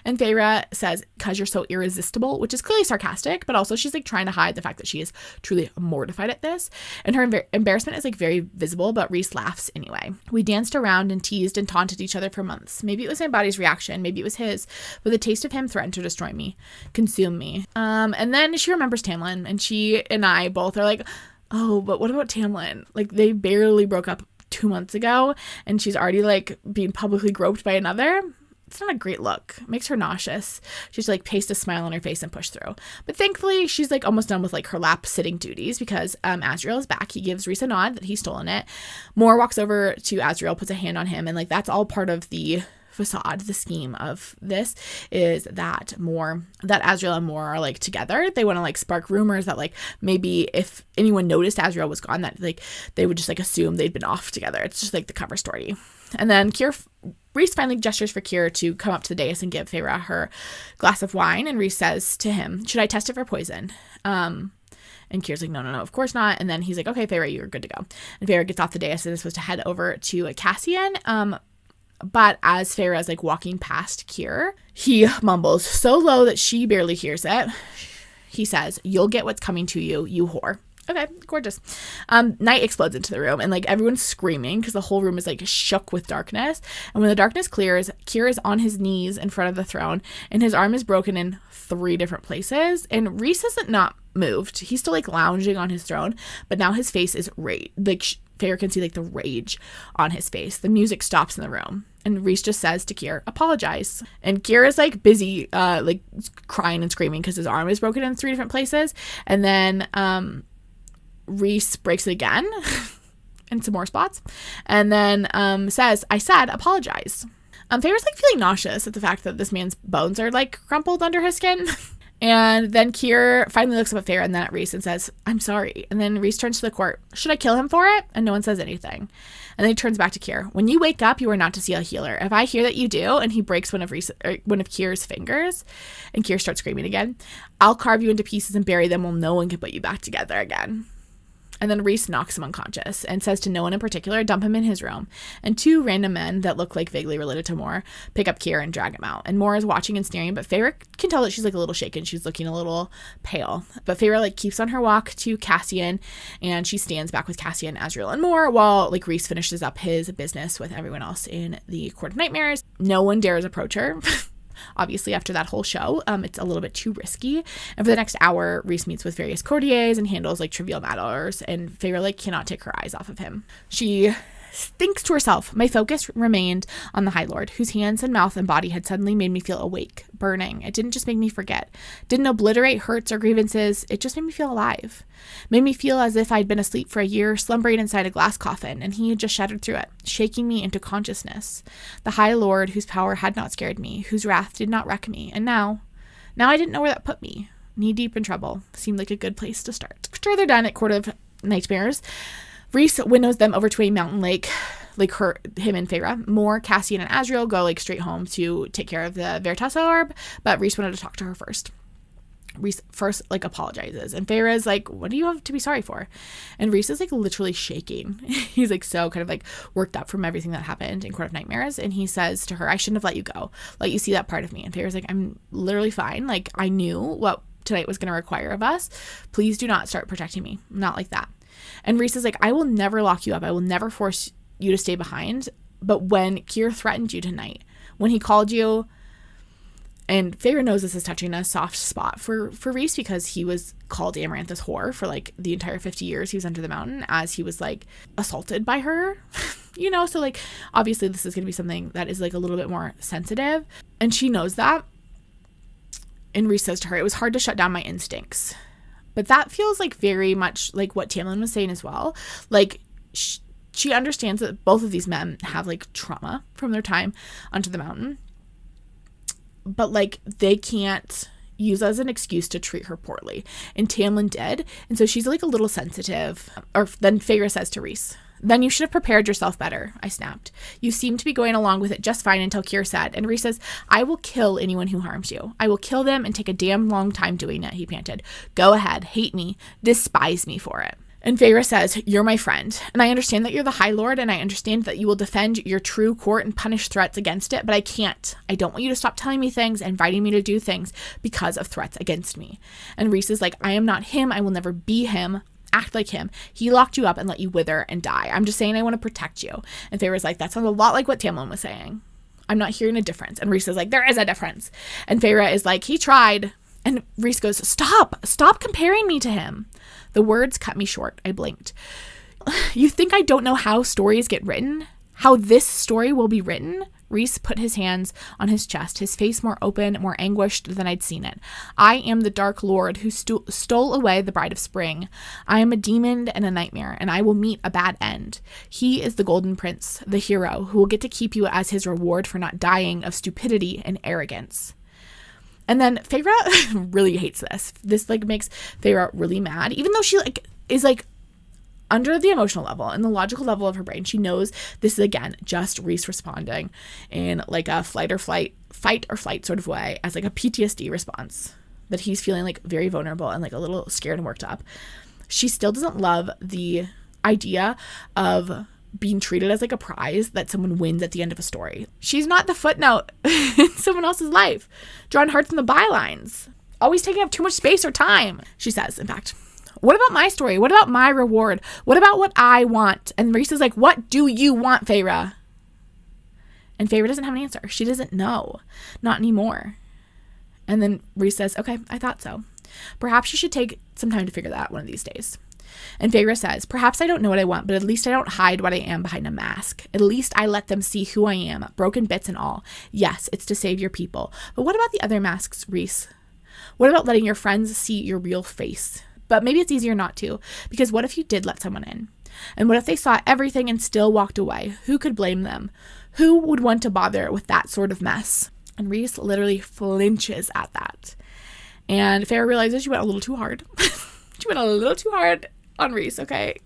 [SPEAKER 1] And Feyre says, cause you're so irresistible, which is clearly sarcastic, but also she's like trying to hide the fact that she is truly mortified at this. And her embarrassment is like very visible, but Rhys laughs anyway. We danced around and teased and taunted each other for months. Maybe it was my body's reaction, maybe it was his, but the taste of him threatened to destroy me, consume me. And then she remembers Tamlin, and she and I both are like, oh, but what about Tamlin? Like, they barely broke up 2 months ago, and she's already like being publicly groped by another. It's not a great look. It makes her nauseous. She's like paste a smile on her face and push through. But thankfully, she's like almost done with like her lap sitting duties because Azriel is back. He gives Rhys a nod that he's stolen it. Mor walks over to Azriel, puts a hand on him, and like that's all part of the facade. The scheme of this is that Azriel and Mor are like together. They want to like spark rumors that like maybe if anyone noticed Azriel was gone, that like they would just like assume they'd been off together. It's just like the cover story. And then Rhys finally gestures for Keir to come up to the dais and give Feyre her glass of wine, and Rhys says to him, should I test it for poison? And Keir's like, no, of course not. And then he's like, okay, Feyre, you're good to go. And Feyre gets off the dais and is supposed to head over to Cassian. But as Feyre is like walking past Keir, he mumbles so low that she barely hears it. He says, you'll get what's coming to you, you whore. Okay, gorgeous. Night explodes into the room, and like everyone's screaming because the whole room is like shook with darkness. And when the darkness clears, Keir is on his knees in front of the throne, and his arm is broken in 3 different places. And Rhys isn't not moved. He's still like lounging on his throne, but now his face is like Feyre can see like the rage on his face. The music stops in the room, and Rhys just says to Keir, apologize. And Keir is like busy like crying and screaming because his arm is broken in 3 different places. And then Rhys breaks it again in some more spots, and then says, I said apologize. Feyre's like feeling nauseous at the fact that this man's bones are like crumpled under his skin. And then Keir finally looks up at Feyre and then at Rhys and says, I'm sorry. And then Rhys turns to the court. Should I kill him for it? And no one says anything. And then he turns back to Keir. When you wake up, you are not to see a healer. If I hear that you do, and he breaks one of Keir's fingers, and Keir starts screaming again, I'll carve you into pieces and bury them while no one can put you back together again. And then Rhys knocks him unconscious and says to no one in particular, dump him in his room. And 2 random men that look like vaguely related to Mor pick up Keir and drag him out. And Mor is watching and staring, but Feyre can tell that she's like a little shaken. She's looking a little pale. But Feyre like keeps on her walk to Cassian, and she stands back with Cassian, Azriel, and Mor while like Rhys finishes up his business with everyone else in the Court of Nightmares. No one dares approach her. Obviously, after that whole show, it's a little bit too risky. And for the next hour, Rhys meets with various courtiers and handles like trivial matters, and Feyre like cannot take her eyes off of him. She thinks to herself, my focus remained on the High Lord, whose hands and mouth and body had suddenly made me feel awake, burning. It didn't just make me forget, didn't obliterate hurts or grievances, it just made me feel alive. Made me feel as if I'd been asleep for a year, slumbering inside a glass coffin, and he had just shattered through it, shaking me into consciousness. The High Lord, whose power had not scared me, whose wrath did not wreck me, and now I didn't know where that put me. Knee deep in trouble. Seemed like a good place to start. After they're done at Court of Nightmares, Rhys winnows them over to a mountain lake, like him and Feyre. Moore, Cassian, and Azriel go like straight home to take care of the Veritas orb, but Rhys wanted to talk to her first. Rhys first like apologizes, and Feyre is like, what do you have to be sorry for? And Rhys is like literally shaking. He's like so kind of like worked up from everything that happened in Court of Nightmares, and he says to her, I shouldn't have let you go, let you see that part of me. And Feyre's like, I'm literally fine, like I knew what tonight was going to require of us. Please do not start protecting me, not like that. And Rhys is like, I will never lock you up, I will never force you to stay behind, but when Keir threatened you tonight, when he called you, and Feyre knows this is touching a soft spot for Rhys, because he was called Amarantha's whore for like the entire 50 years he was under the mountain, as he was like assaulted by her, you know, so like obviously this is going to be something that is like a little bit more sensitive, and she knows that. And Rhys says to her, it was hard to shut down my instincts. But that feels like very much like what Tamlin was saying as well. Like she understands that both of these men have like trauma from their time onto the mountain, but like they can't use as an excuse to treat her poorly. And Tamlin did. And so she's like a little sensitive. Or then Feyre says to Rhys, then you should have prepared yourself better, I snapped. You seemed to be going along with it just fine until Keir said, and Rhys says, I will kill anyone who harms you. I will kill them and take a damn long time doing it, he panted. Go ahead, hate me, despise me for it. And Feyre says, you're my friend, and I understand that you're the High Lord, and I understand that you will defend your true court and punish threats against it, but I can't. I don't want you to stop telling me things, inviting me to do things because of threats against me. And Rhys is like, I am not him, I will never be him. Act like him. He locked you up and let you wither and die. I'm just saying I want to protect you. And Feyre's like, that sounds a lot like what Tamlin was saying. I'm not hearing a difference. And Rhys is like, there is a difference. And Feyre is like, he tried. And Rhys goes, stop comparing me to him. The words cut me short. I blinked. You think I don't know how stories get written? How this story will be written? Rhys put his hands on his chest, his face more open, more anguished than I'd seen it. I am the Dark Lord who stole away the Bride of Spring. I am a demon and a nightmare, and I will meet a bad end. He is the Golden Prince, the hero, who will get to keep you as his reward for not dying of stupidity and arrogance. And then Feyre really hates this. This like makes Feyre really mad, even though she like is like under the emotional level and the logical level of her brain. She knows this is again just Rhys responding in like a fight or flight sort of way, as like a PTSD response, that he's feeling like very vulnerable and like a little scared and worked up. She still doesn't love the idea of being treated as like a prize that someone wins at the end of a story. She's not the footnote in someone else's life, drawing hearts in the bylines, always taking up too much space or time, she says, in fact. What about my story? What about my reward? What about what I want? And Rhys is like, what do you want, Feyre? And Feyre doesn't have an answer. She doesn't know. Not anymore. And then Rhys says, okay, I thought so. Perhaps you should take some time to figure that out one of these days. And Feyre says, perhaps I don't know what I want, but at least I don't hide what I am behind a mask. At least I let them see who I am, broken bits and all. Yes, it's to save your people. But what about the other masks, Rhys? What about letting your friends see your real face? But maybe it's easier not to, because what if you did let someone in? And what if they saw everything and still walked away? Who could blame them? Who would want to bother with that sort of mess? And Rhys literally flinches at that. And Feyre realizes she went a little too hard. She went a little too hard on Rhys, okay?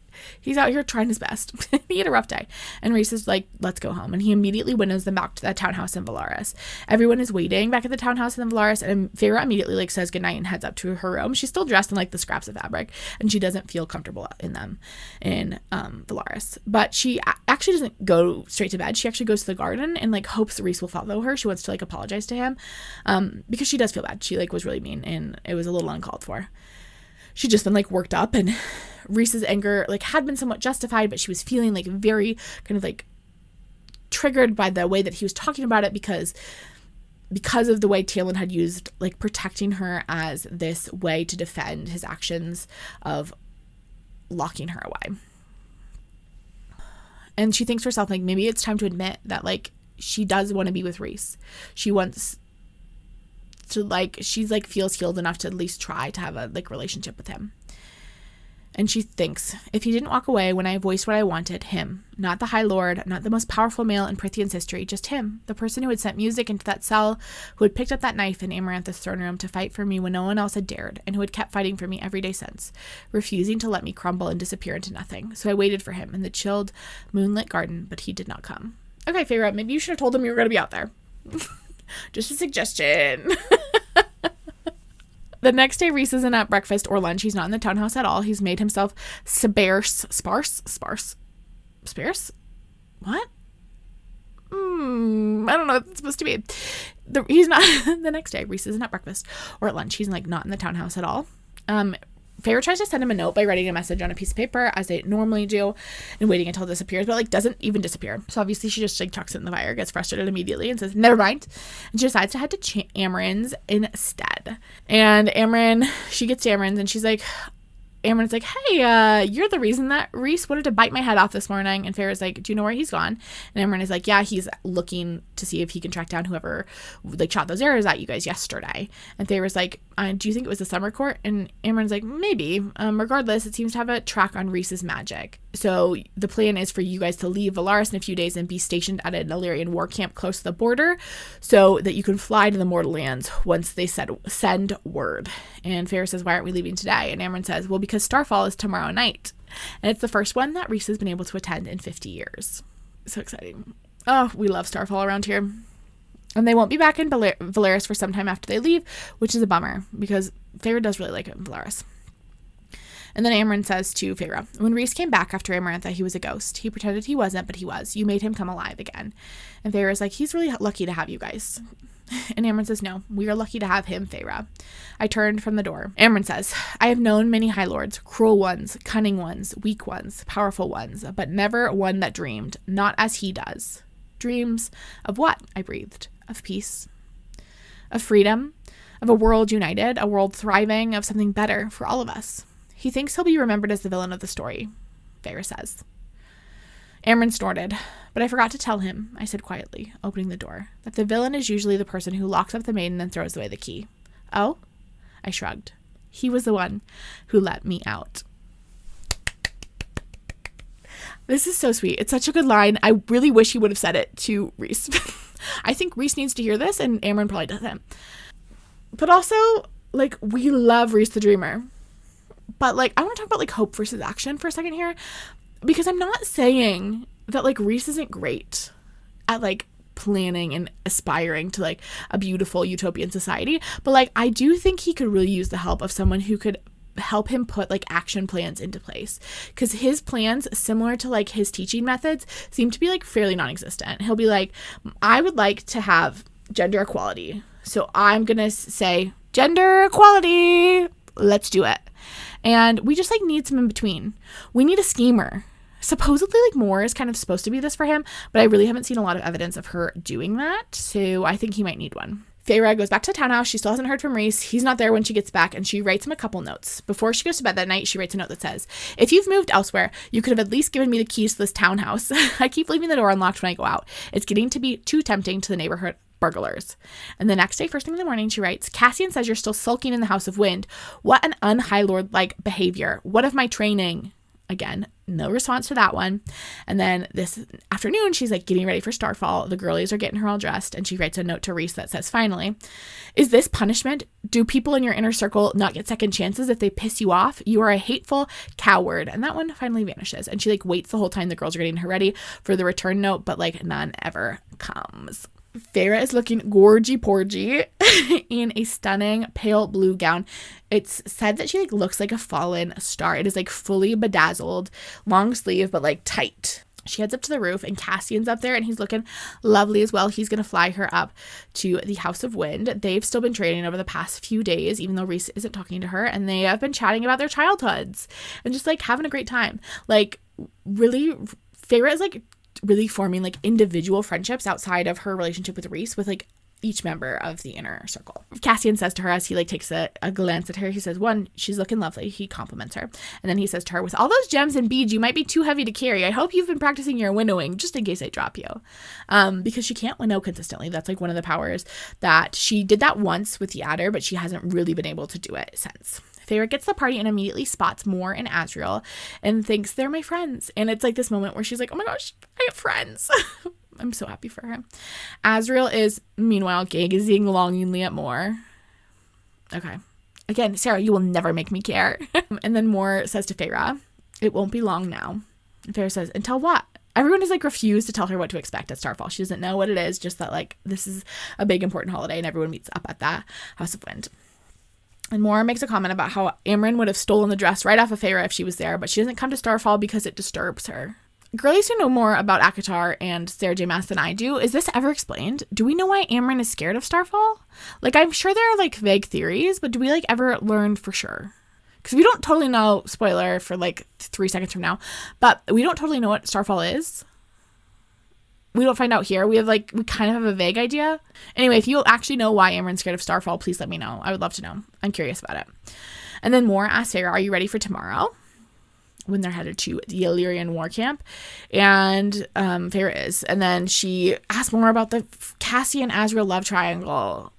[SPEAKER 1] He's out here trying his best. He had a rough day. And Rhys is like, let's go home. And he immediately winnows them back to the townhouse in Valaris. Everyone is waiting back at the townhouse in Valaris. And Feyre immediately like says goodnight and heads up to her room. She's still dressed in like the scraps of fabric, and she doesn't feel comfortable in them in Valaris. But she actually doesn't go straight to bed. She actually goes to the garden and like hopes Rhys will follow her. She wants to like apologize to him because she does feel bad. She like was really mean, and it was a little uncalled for. She'd just been like worked up, and Rhys's anger like had been somewhat justified, but she was feeling like very kind of like triggered by the way that he was talking about it, because because of the way Talon had used like protecting her as this way to defend his actions of locking her away. And she thinks to herself, like, maybe it's time to admit that, like, she does want to be with Rhys. She wants to, like, she's, like, feels healed enough to at least try to have a, like, relationship with him. And she thinks, if he didn't walk away when I voiced what I wanted, him, not the High Lord, not the most powerful male in Prythian's history, just him, the person who had sent music into that cell, who had picked up that knife in Amaranth's throne room to fight for me when no one else had dared, and who had kept fighting for me every day since, refusing to let me crumble and disappear into nothing. So I waited for him in the chilled, moonlit garden, but he did not come. Okay, Feyre, maybe you should have told him you were going to be out there. Just a suggestion. The next day, Rhys isn't at breakfast or lunch. He's not in the townhouse at all. He's made himself sparse. What? I don't know what it's supposed to be. He's not, the next day, Rhys isn't at breakfast or at lunch. He's like not in the townhouse at all. Feyre tries to send him a note by writing a message on a piece of paper, as they normally do, and waiting until it disappears, but like doesn't even disappear. So obviously she just like chucks it in the fire, gets frustrated immediately, and says, never mind. And she decides to head to Amaran's instead. And she gets to Amaran's and she's like, Amaran's like, hey, you're the reason that Rhys wanted to bite my head off this morning. And Feyre's like, do you know where he's gone? And Amaran is like, yeah, he's looking to see if he can track down whoever like shot those arrows at you guys yesterday. And Feyre's like, do you think it was the Summer Court? And Amaran's like, maybe. Regardless, it seems to have a track on Rhys's magic. So the plan is for you guys to leave Velaris in a few days and be stationed at an Illyrian war camp close to the border so that you can fly to the Mortal Lands once they send word. And Feyre says, why aren't we leaving today? And Amaran says, well, because Starfall is tomorrow night. And it's the first one that Rhys has been able to attend in 50 years. So exciting. Oh, we love Starfall around here. And they won't be back in Velaris for some time after they leave, which is a bummer because Feyre does really like it in Velaris. And then Amaran says to Feyre, when Rhys came back after Amarantha, he was a ghost. He pretended he wasn't, but he was. You made him come alive again. And Feyre is like, he's really lucky to have you guys. And Amaran says, no, we are lucky to have him, Feyre. I turned from the door. Amaran says, I have known many High Lords, cruel ones, cunning ones, weak ones, powerful ones, but never one that dreamed, not as he does. Dreams of what? I breathed. Of peace. Of freedom. Of a world united, a world thriving, of something better for all of us. He thinks he'll be remembered as the villain of the story, Feyre says. Amaran snorted, but I forgot to tell him, I said quietly, opening the door, that the villain is usually the person who locks up the maiden and throws away the key. Oh? I shrugged. He was the one who let me out. This is so sweet. It's such a good line. I really wish he would have said it to Rhys. I think Rhys needs to hear this, and Amaran probably doesn't. But also, like, we love Rhys the Dreamer. But, like, I want to talk about, like, hope versus action for a second here. Because I'm not saying that, like, Rhys isn't great at, like, planning and aspiring to, like, a beautiful utopian society. But, like, I do think he could really use the help of someone who could help him put, like, action plans into place. Because his plans, similar to, like, his teaching methods, seem to be, like, fairly non-existent. He'll be like, I would like to have gender equality. So I'm going to say, gender equality, let's do it. And we just, like, need some in between. We need a schemer. Supposedly, like, Moore is kind of supposed to be this for him, but I really haven't seen a lot of evidence of her doing that, so I think he might need one. Feyre goes back to the townhouse. She still hasn't heard from Rhys. He's not there when she gets back, and she writes him a couple notes. Before she goes to bed that night, she writes a note that says, if you've moved elsewhere, you could have at least given me the keys to this townhouse. I keep leaving the door unlocked when I go out. It's getting to be too tempting to the neighborhood burglars. And the next day, first thing in the morning, she writes, Cassian says you're still sulking in the House of Wind. What an un-High Lord-like behavior. What of my training? Again, no response to that one. And then this afternoon, she's like getting ready for Starfall. The girlies are getting her all dressed, and she writes a note to Rhys that says, finally, is this punishment? Do people in your inner circle not get second chances if they piss you off? You are a hateful coward. And that one finally vanishes. And she like waits the whole time the girls are getting her ready for the return note, but like none ever comes. Feyre is looking gorgy-porgy in a stunning pale blue gown. It's said that she like looks like a fallen star. It is like fully bedazzled, long sleeve, but like tight. She heads up to the roof, and Cassian's up there, and he's looking lovely as well. He's going to fly her up to the House of Wind. They've still been trading over the past few days, even though Rhys isn't talking to her, and they have been chatting about their childhoods and just like having a great time. Like really, Feyre is like really forming like individual friendships outside of her relationship with Rhys with like each member of the inner circle. Cassian says to her as he like takes a glance at her, he says, one, she's looking lovely. He compliments her. And then he says to her, with all those gems and beads, you might be too heavy to carry. I hope you've been practicing your winnowing just in case I drop you. Because she can't winnow consistently. That's like one of the powers that she did that once with the adder, but she hasn't really been able to do it since. Feyre gets the party and immediately spots Mor and Azriel and thinks they're my friends. And it's like this moment where she's like, oh my gosh, I have friends. I'm so happy for her. Azriel is, meanwhile, gazing longingly at Mor. Okay. Again, Sarah, you will never make me care. And then Mor says to Feyre, it won't be long now. And Feyre says, until what? Everyone has like refused to tell her what to expect at Starfall. She doesn't know what it is, just that like this is a big important holiday and everyone meets up at that House of Wind. And Mor makes a comment about how Amren would have stolen the dress right off of Feyre if she was there, but she doesn't come to Starfall because it disturbs her. Girlies who know more about ACOTAR and Sarah J. Maas than I do, is this ever explained? Do we know why Amren is scared of Starfall? Like, I'm sure there are, like, vague theories, but do we, like, ever learn for sure? Because we don't totally know, spoiler for, like, 3 seconds from now, but we don't totally know what Starfall is. We don't find out here. We kind of have a vague idea. Anyway, if you actually know why Amren's scared of Starfall, please let me know. I would love to know. I'm curious about it. And then Mor asks Feyre, are you ready for tomorrow? When they're headed to the Illyrian War Camp. And Feyre is. And then she asks more about the Cassian Azriel love triangle.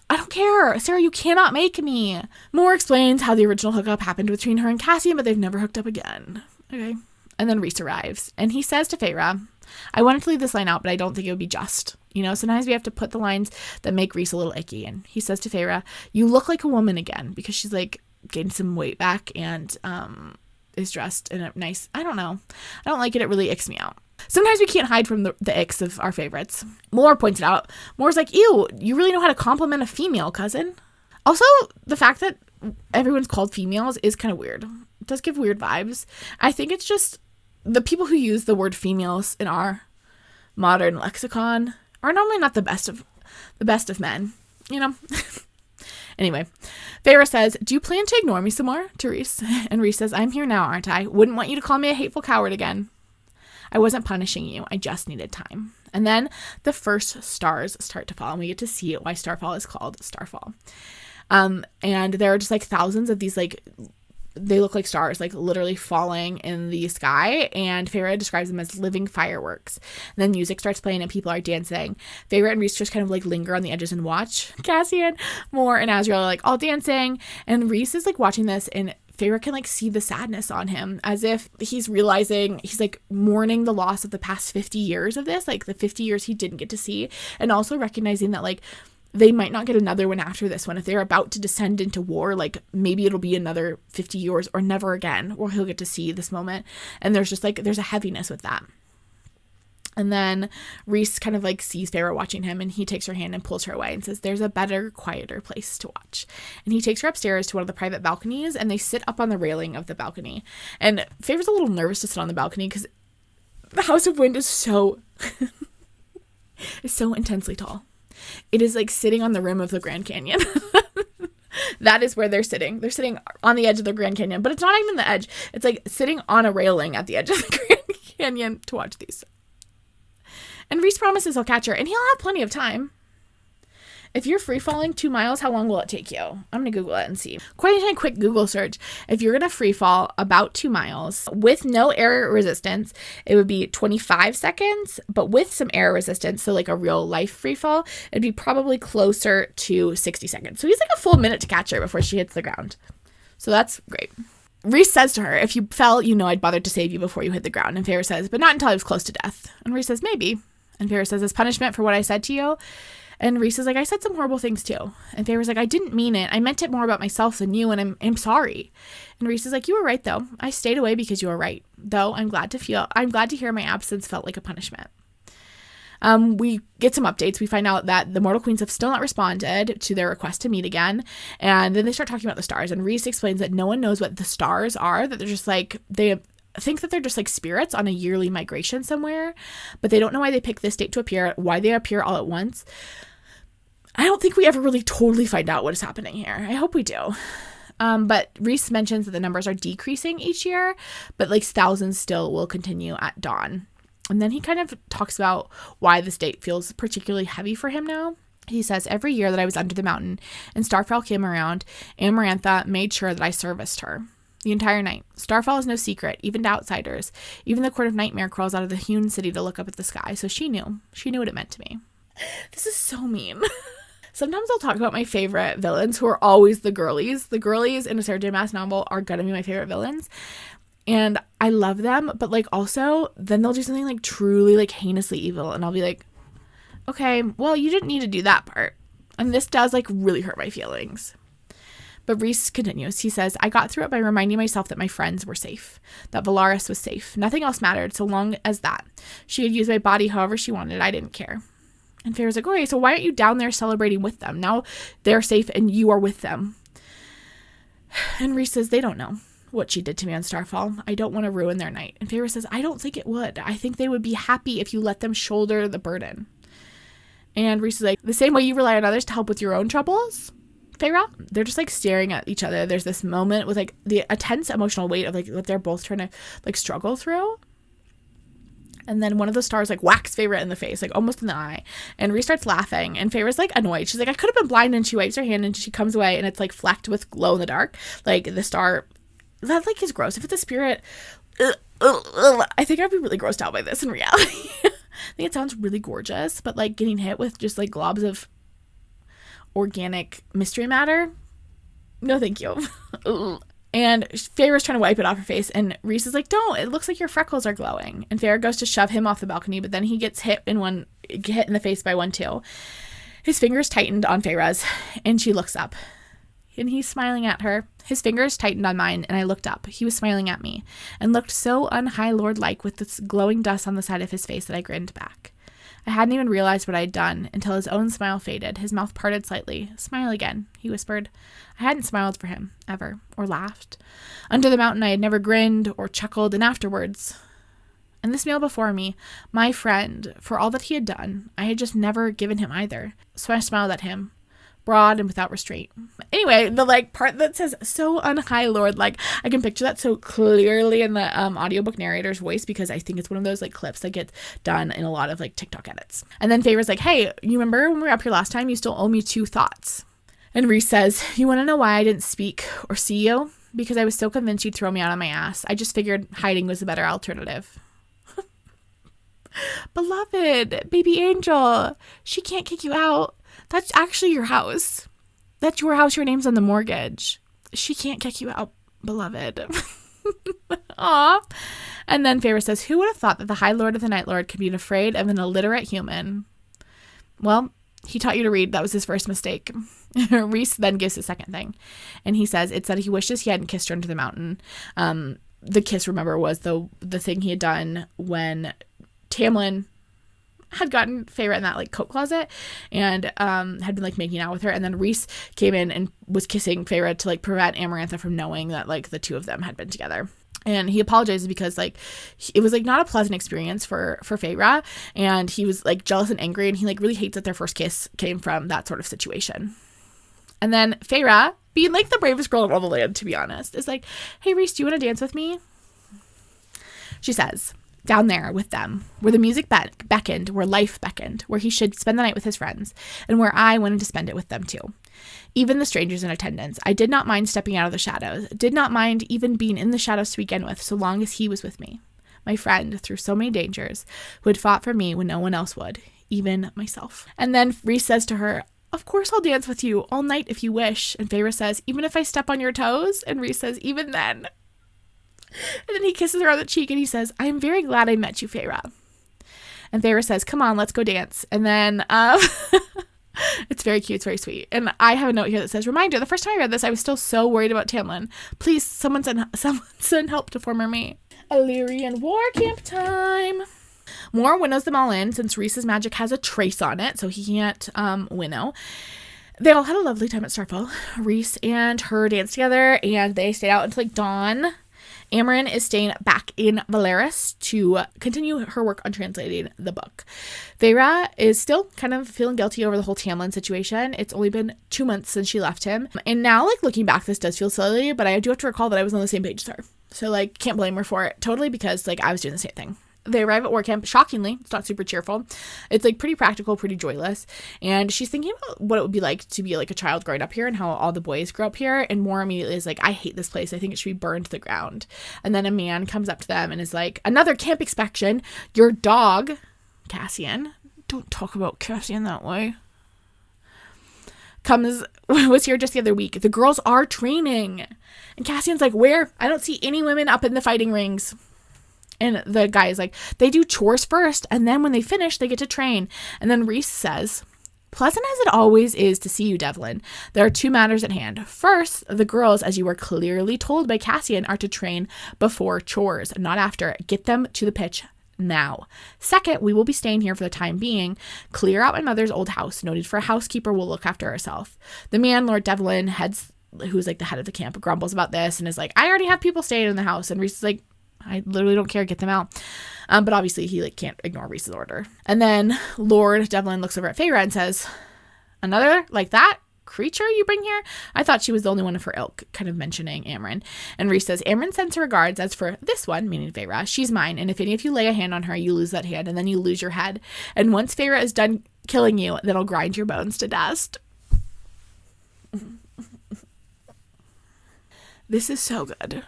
[SPEAKER 1] I don't care. Sarah, you cannot make me. Mor explains how the original hookup happened between her and Cassian, but they've never hooked up again. Okay. And then Rhys arrives. And he says to Feyre, I wanted to leave this line out, but I don't think it would be just. You know, sometimes we have to put the lines that make Rhys a little icky. And he says to Feyre, you look like a woman again. Because she's like gained some weight back and is dressed in a nice, I don't know. I don't like it. It really icks me out. Sometimes we can't hide from the icks of our favorites. Mor points it out. Mor's like, ew, you really know how to compliment a female, cousin. Also, the fact that everyone's called females is kind of weird. It does give weird vibes. I think it's just the people who use the word females in our modern lexicon are normally not the best of men, you know? Anyway, Feyre says, do you plan to ignore me some more? To Rhys. And Rhys says, I'm here now, aren't I? Wouldn't want you to call me a hateful coward again. I wasn't punishing you. I just needed time. And then the first stars start to fall, and we get to see why Starfall is called Starfall. And there are just like thousands of these like, they look like stars, like literally falling in the sky. And Feyre describes them as living fireworks. And then music starts playing and people are dancing. Feyre and Rhys just kind of like linger on the edges and watch. Cassian, Mor, and Azriel are like all dancing. And Rhys is like watching this, and Feyre can like see the sadness on him, as if he's realizing he's like mourning the loss of the past 50 years of this, like the 50 years he didn't get to see. And also recognizing that like they might not get another one after this one. If they're about to descend into war, like maybe it'll be another 50 years or never again, or he'll get to see this moment. And there's just like, there's a heaviness with that. And then Rhys kind of like sees Feyre watching him, and he takes her hand and pulls her away and says, there's a better, quieter place to watch. And he takes her upstairs to one of the private balconies, and they sit up on the railing of the balcony. And Feyre's a little nervous to sit on the balcony because the House of Wind is so, is so intensely tall. It is like sitting on the rim of the Grand Canyon. That is where they're sitting. They're sitting on the edge of the Grand Canyon, but it's not even the edge. It's like sitting on a railing at the edge of the Grand Canyon to watch these. And Rhys promises he'll catch her, and he'll have plenty of time. If you're free-falling 2 miles, how long will it take you? I'm going to Google it and see. Quite a quick Google search. If you're going to free-fall about 2 miles with no air resistance, it would be 25 seconds. But with some air resistance, so like a real-life free-fall, it'd be probably closer to 60 seconds. So he's like a full minute to catch her before she hits the ground. So that's great. Rhys says to her, if you fell, you know I'd bothered to save you before you hit the ground. And Feyre says, but not until I was close to death. And Rhys says, maybe. And Feyre says, as punishment for what I said to you. And Rhys is like, I said some horrible things too. And Feyre's like, I didn't mean it. I meant it more about myself than you, and I'm sorry. And Rhys is like, you were right though. I stayed away because you were right. Though I'm glad to hear my absence felt like a punishment. We get some updates. We find out that the Mortal Queens have still not responded to their request to meet again. And then they start talking about the stars. And Rhys explains that no one knows what the stars are, that they're just like, they think that they're just like spirits on a yearly migration somewhere, but they don't know why they pick this date to appear, why they appear all at once. I don't think we ever really totally find out what is happening here. I hope we do. But Rhys mentions that the numbers are decreasing each year, but like thousands still will continue at dawn. And then he kind of talks about why this date feels particularly heavy for him now. He says, every year that I was under the mountain and Starfall came around, Amarantha made sure that I serviced her. The entire night. Starfall is no secret, even to outsiders. Even the Court of Nightmare crawls out of the hewn city to look up at the sky, so she knew. She knew what it meant to me. This is so mean. Sometimes I'll talk about my favorite villains who are always the girlies. The girlies in a Sarah J. Maas novel are gonna be my favorite villains. And I love them, but like also then they'll do something like truly like heinously evil and I'll be like, okay, well, you didn't need to do that part. And this does like really hurt my feelings. But Rhys continues. He says, I got through it by reminding myself that my friends were safe, that Valaris was safe. Nothing else mattered so long as that. She could use my body however she wanted. I didn't care. And Feyre's like, okay, so why aren't you down there celebrating with them? Now they're safe and you are with them. And Rhys says, they don't know what she did to me on Starfall. I don't want to ruin their night. And Feyre says, I don't think it would. I think they would be happy if you let them shoulder the burden. And Rhys is like, the same way you rely on others to help with your own troubles, Feyre. They're just like staring at each other. There's this moment with like a tense emotional weight of like what they're both trying to like struggle through. And then one of the stars like whacks Feyre in the face, like almost in the eye. And Rhys starts laughing. And Feyre's like annoyed. She's like, I could have been blind. And she wipes her hand and she comes away and it's like flecked with glow in the dark. Like the star, that like is gross. If it's a spirit, I think I'd be really grossed out by this in reality. I think it sounds really gorgeous, but like getting hit with just like globs of organic mystery matter, no thank you. And Feyre's trying to wipe it off her face and Rhys is like, don't, it looks like your freckles are glowing. And Feyre goes to shove him off the balcony, but then he gets hit in the face by one too. His fingers tightened on Feyre's and she looks up and he's smiling at her. His fingers tightened on mine and I looked up. He was smiling at me and looked so un-High Lord-like with this glowing dust on the side of his face that I grinned back. I hadn't even realized what I'd done until his own smile faded. His mouth parted slightly. Smile again, he whispered. I hadn't smiled for him, ever, or laughed. Under the mountain I had never grinned or chuckled, and afterwards. And this meal before me, my friend, for all that he had done, I had just never given him either. So I smiled at him, broad and without restraint. Anyway, the like part that says so un-High Lord, like I can picture that so clearly in the audiobook narrator's voice because I think it's one of those like clips that gets done in a lot of like TikTok edits. And then Feyre's like, hey, you remember when we were up here last time? You still owe me 2 thoughts. And Rhys says, you want to know why I didn't speak or see you? Because I was so convinced you'd throw me out on my ass. I just figured hiding was a better alternative. Beloved, baby angel, she can't kick you out. That's actually your house. That's your house. Your name's on the mortgage. She can't kick you out, beloved. Aw. And then Feyre says, who would have thought that the High Lord of the Night Lord could be afraid of an illiterate human? Well, he taught you to read. That was his first mistake. Rhys then gives his second thing. And he says it's that he wishes he hadn't kissed her into the mountain. The kiss, remember, was the thing he had done when Tamlin had gotten Feyre in that like coat closet and had been like making out with her, and then Rhys came in and was kissing Feyre to like prevent Amarantha from knowing that like the two of them had been together. And he apologizes because like it was like not a pleasant experience for Feyre, and he was like jealous and angry, and he like really hates that their first kiss came from that sort of situation. And then Feyre, being like the bravest girl in all the land, to be honest, is like, hey Rhys, do you want to dance with me? She says, down there with them, where the music beckoned, where life beckoned, where he should spend the night with his friends, and where I wanted to spend it with them too. Even the strangers in attendance. I did not mind stepping out of the shadows, did not mind even being in the shadows to begin with, so long as he was with me. My friend, through so many dangers, who had fought for me when no one else would, even myself. And then Rhys says to her, of course I'll dance with you all night if you wish. And Feyre says, even if I step on your toes? And Rhys says, even then. And then he kisses her on the cheek and he says, I am very glad I met you, Feyre. And Feyre says, come on, let's go dance. And then it's very cute. It's very sweet. And I have a note here that says, reminder, the first time I read this, I was still so worried about Tamlin. Please, someone send help to former me. Illyrian War Camp time. Mor winnows them all in since Rhys's magic has a trace on it, so he can't winnow. They all had a lovely time at Starfall. Rhys and her danced together and they stayed out until like dawn. Amren is staying back in Valaris to continue her work on translating the book. Feyre is still kind of feeling guilty over the whole Tamlin situation. It's only been 2 months since she left him. And now, like, looking back, this does feel silly, but I do have to recall that I was on the same page as her. So, like, can't blame her for it totally because, like, I was doing the same thing. They arrive at war camp. Shockingly, it's not super cheerful. It's like pretty practical, pretty joyless. And she's thinking about what it would be like to be like a child growing up here and how all the boys grew up here. And more immediately is like, I hate this place. I think it should be burned to the ground. And then a man comes up to them and is like, another camp inspection. Your dog, Cassian, don't talk about Cassian that way, was here just the other week. The girls are training. And Cassian's like, where? I don't see any women up in the fighting rings. And the guy is like, they do chores first, and then when they finish, they get to train. And then Rhys says, pleasant as it always is to see you, Devlin, there are two matters at hand. First, the girls, as you were clearly told by Cassian, are to train before chores, not after. Get them to the pitch now. Second, we will be staying here for the time being. Clear out my mother's old house. No need for a housekeeper. We'll look after herself. The man, Lord Devlin, who's like the head of the camp, grumbles about this and is like, I already have people staying in the house. And Rhys is like, I literally don't care. Get them out. But obviously he like can't ignore Rhys's order. And then Lord Devlin looks over at Feyre and says, another like that creature you bring here? I thought she was the only one of her ilk, kind of mentioning Amren. And Rhys says, Amren sends her regards. As for this one, meaning Feyre, she's mine. And if any of you lay a hand on her, you lose that hand and then you lose your head. And once Feyre is done killing you, then I'll grind your bones to dust. This is so good.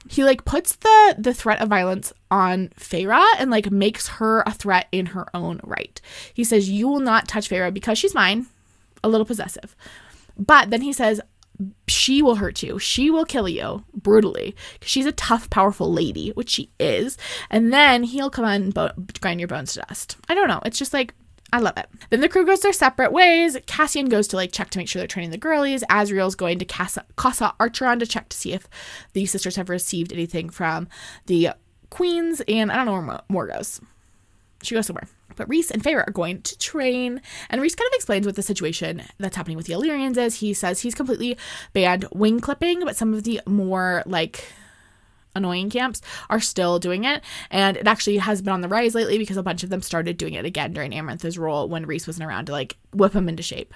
[SPEAKER 1] He like puts the threat of violence on Feyre and like makes her a threat in her own right. He says, you will not touch Feyre because she's mine, a little possessive. But then he says, she will hurt you. She will kill you brutally because she's a tough, powerful lady, which she is. And then he'll come on and grind your bones to dust. I don't know. It's just like, I love it. Then the crew goes their separate ways. Cassian goes to like check to make sure they're training the girlies. Azriel's going to Casa Archeron to check to see if the sisters have received anything from the queens. And I don't know where Moore goes. She goes somewhere. But Rhys and Feyre are going to train. And Rhys kind of explains what the situation that's happening with the Illyrians is. He says he's completely banned wing clipping, but some of the more like annoying camps are still doing it, and it actually has been on the rise lately because a bunch of them started doing it again during Amarantha's role when Rhys wasn't around to like whip him into shape.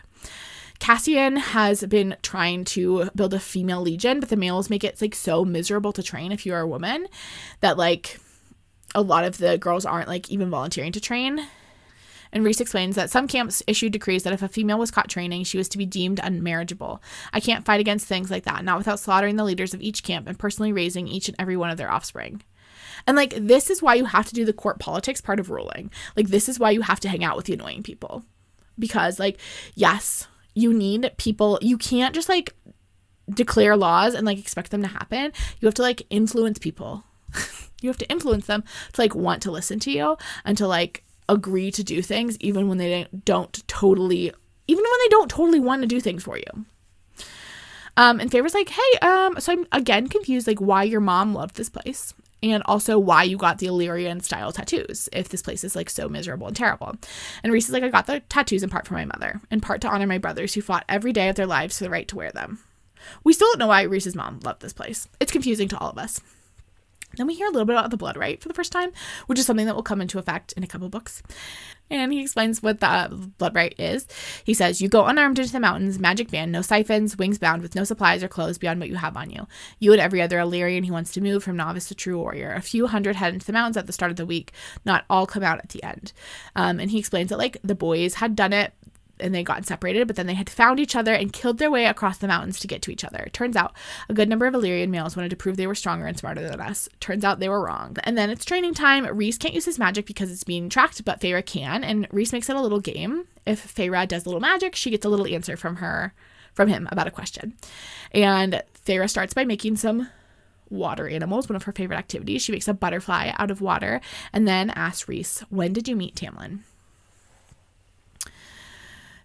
[SPEAKER 1] Cassian has been trying to build a female legion, but the males make it like so miserable to train if you're a woman that like a lot of the girls aren't like even volunteering to train. And Rhys explains that some camps issued decrees that if a female was caught training, she was to be deemed unmarriageable. I can't fight against things like that, not without slaughtering the leaders of each camp and personally raising each and every one of their offspring. And like, this is why you have to do the court politics part of ruling. Like, this is why you have to hang out with the annoying people. Because like, yes, you need people. You can't just like declare laws and like expect them to happen. You have to like influence people. You have to influence them to like want to listen to you and to like agree to do things even when they don't totally want to do things for you. And Feyre's like, hey, so I'm again confused like why your mom loved this place and also why you got the Illyrian style tattoos if this place is like so miserable and terrible. And Rhys is like, I got the tattoos in part for my mother, in part to honor my brothers who fought every day of their lives for the right to wear them. We still don't know why Rhys's mom loved this place. It's confusing to all of us. Then we hear a little bit about the blood rite for the first time, which is something that will come into effect in a couple books. And he explains what the blood rite is. He says, you go unarmed into the mountains, magic band, no siphons, wings bound, with no supplies or clothes beyond what you have on you. You and every other Illyrian who wants to move from novice to true warrior. A few hundred head into the mountains at the start of the week, not all come out at the end. And he explains that like the boys had done it and they got separated, but then they had found each other and killed their way across the mountains to get to each other. It turns out a good number of Illyrian males wanted to prove they were stronger and smarter than us. Turns out they were wrong. And then it's training time. Rhys can't use his magic because it's being tracked, but Feyre can, and Rhys makes it a little game. If Feyre does a little magic, she gets a little answer from him about a question. And Feyre starts by making some water animals, one of her favorite activities. She makes a butterfly out of water and then asks Rhys, when did you meet Tamlin?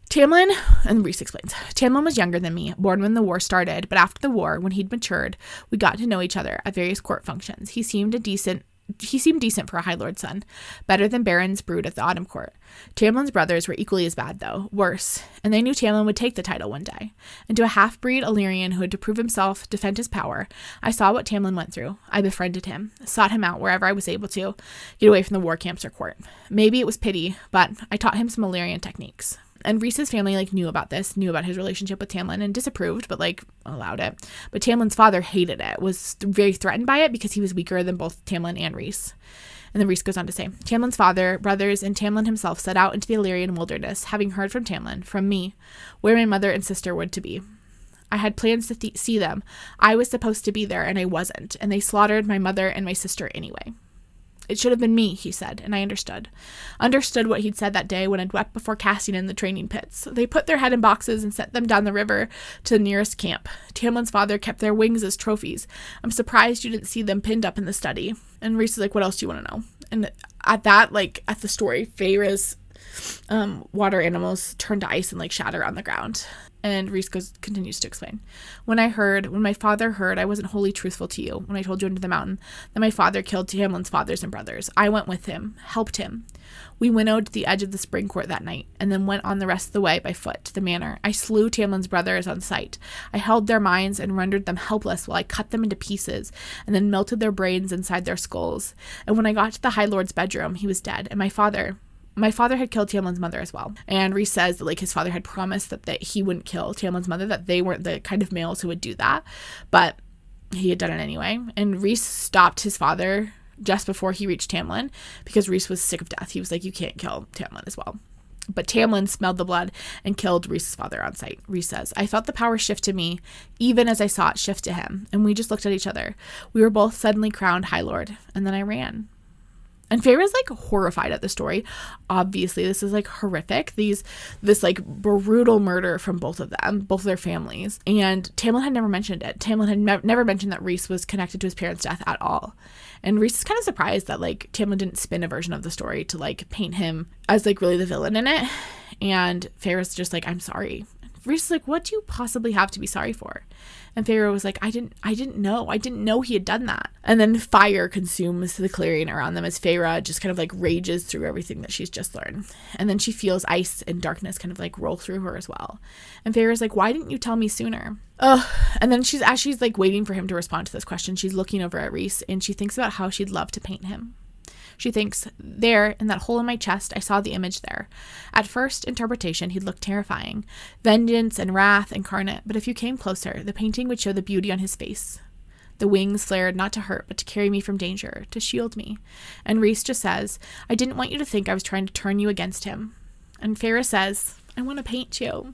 [SPEAKER 1] Tamlin, and Rhys explains, Tamlin was younger than me, born when the war started, but after the war, when he'd matured, we got to know each other at various court functions. He seemed decent for a High Lord's son, better than Baron's brood at the Autumn Court. Tamlin's brothers were equally as bad, though, worse, and they knew Tamlin would take the title one day. And to a half-breed Illyrian who had to prove himself, defend his power, I saw what Tamlin went through. I befriended him, sought him out wherever I was able to, get away from the war camps or court. Maybe it was pity, but I taught him some Illyrian techniques. And Rhys's family knew about his relationship with Tamlin and disapproved, but allowed it. But Tamlin's father hated it, was very threatened by it because he was weaker than both Tamlin and Rhys. And then Rhys goes on to say, Tamlin's father, brothers, and Tamlin himself set out into the Illyrian wilderness, having heard from Tamlin, from me, where my mother and sister were to be. I had plans to see them. I was supposed to be there, and I wasn't, and they slaughtered my mother and my sister anyway. It should have been me, he said, and I understood. Understood what he'd said that day when I'd wept before Cassian in the training pits. They put their head in boxes and sent them down the river to the nearest camp. Tamlin's father kept their wings as trophies. I'm surprised you didn't see them pinned up in the study. And Rhys is like, what else do you want to know? And at that, like, at the story, Feyre's water animals turn to ice and, like, shatter on the ground. And Rhys continues to explain. When my father heard I wasn't wholly truthful to you when I told you into the mountain, that my father killed Tamlin's fathers and brothers. I went with him, helped him. We winnowed to the edge of the spring court that night, and then went on the rest of the way by foot to the manor. I slew Tamlin's brothers on sight. I held their minds and rendered them helpless while I cut them into pieces, and then melted their brains inside their skulls. And when I got to the High Lord's bedroom, he was dead, and my father had killed Tamlin's mother as well. And Rhys says that, like, his father had promised that he wouldn't kill Tamlin's mother, that they weren't the kind of males who would do that, but he had done it anyway. And Rhys stopped his father just before he reached Tamlin because Rhys was sick of death. He was like, you can't kill Tamlin as well. But Tamlin smelled the blood and killed Rhys's father on sight. Rhys says, I felt the power shift to me, even as I saw it shift to him. And we just looked at each other. We were both suddenly crowned High Lord. And then I ran. And Feyre's, like, horrified at the story. Obviously, this is, like, horrific. This, like, brutal murder from both of them, both of their families. And Tamlin had never mentioned it. Tamlin had never mentioned that Rhys was connected to his parents' death at all. And Rhys is kind of surprised that, like, Tamlin didn't spin a version of the story to, like, paint him as, like, really the villain in it. And Feyre's just like, I'm sorry. Rhys is like, what do you possibly have to be sorry for? And Feyre was like, I didn't know he had done that. And then fire consumes the clearing around them as Feyre just kind of, like, rages through everything that she's just learned. And then she feels ice and darkness kind of, like, roll through her as well. And Feyre's like, why didn't you tell me sooner? And then as she's like waiting for him to respond to this question, she's looking over at Rhys and she thinks about how she'd love to paint him. She thinks, there, in that hole in my chest, I saw the image there. At first interpretation, he'd look terrifying. Vengeance and wrath incarnate, but if you came closer, the painting would show the beauty on his face. The wings flared not to hurt, but to carry me from danger, to shield me. And Rhys just says, I didn't want you to think I was trying to turn you against him. And Feyre says, I want to paint you.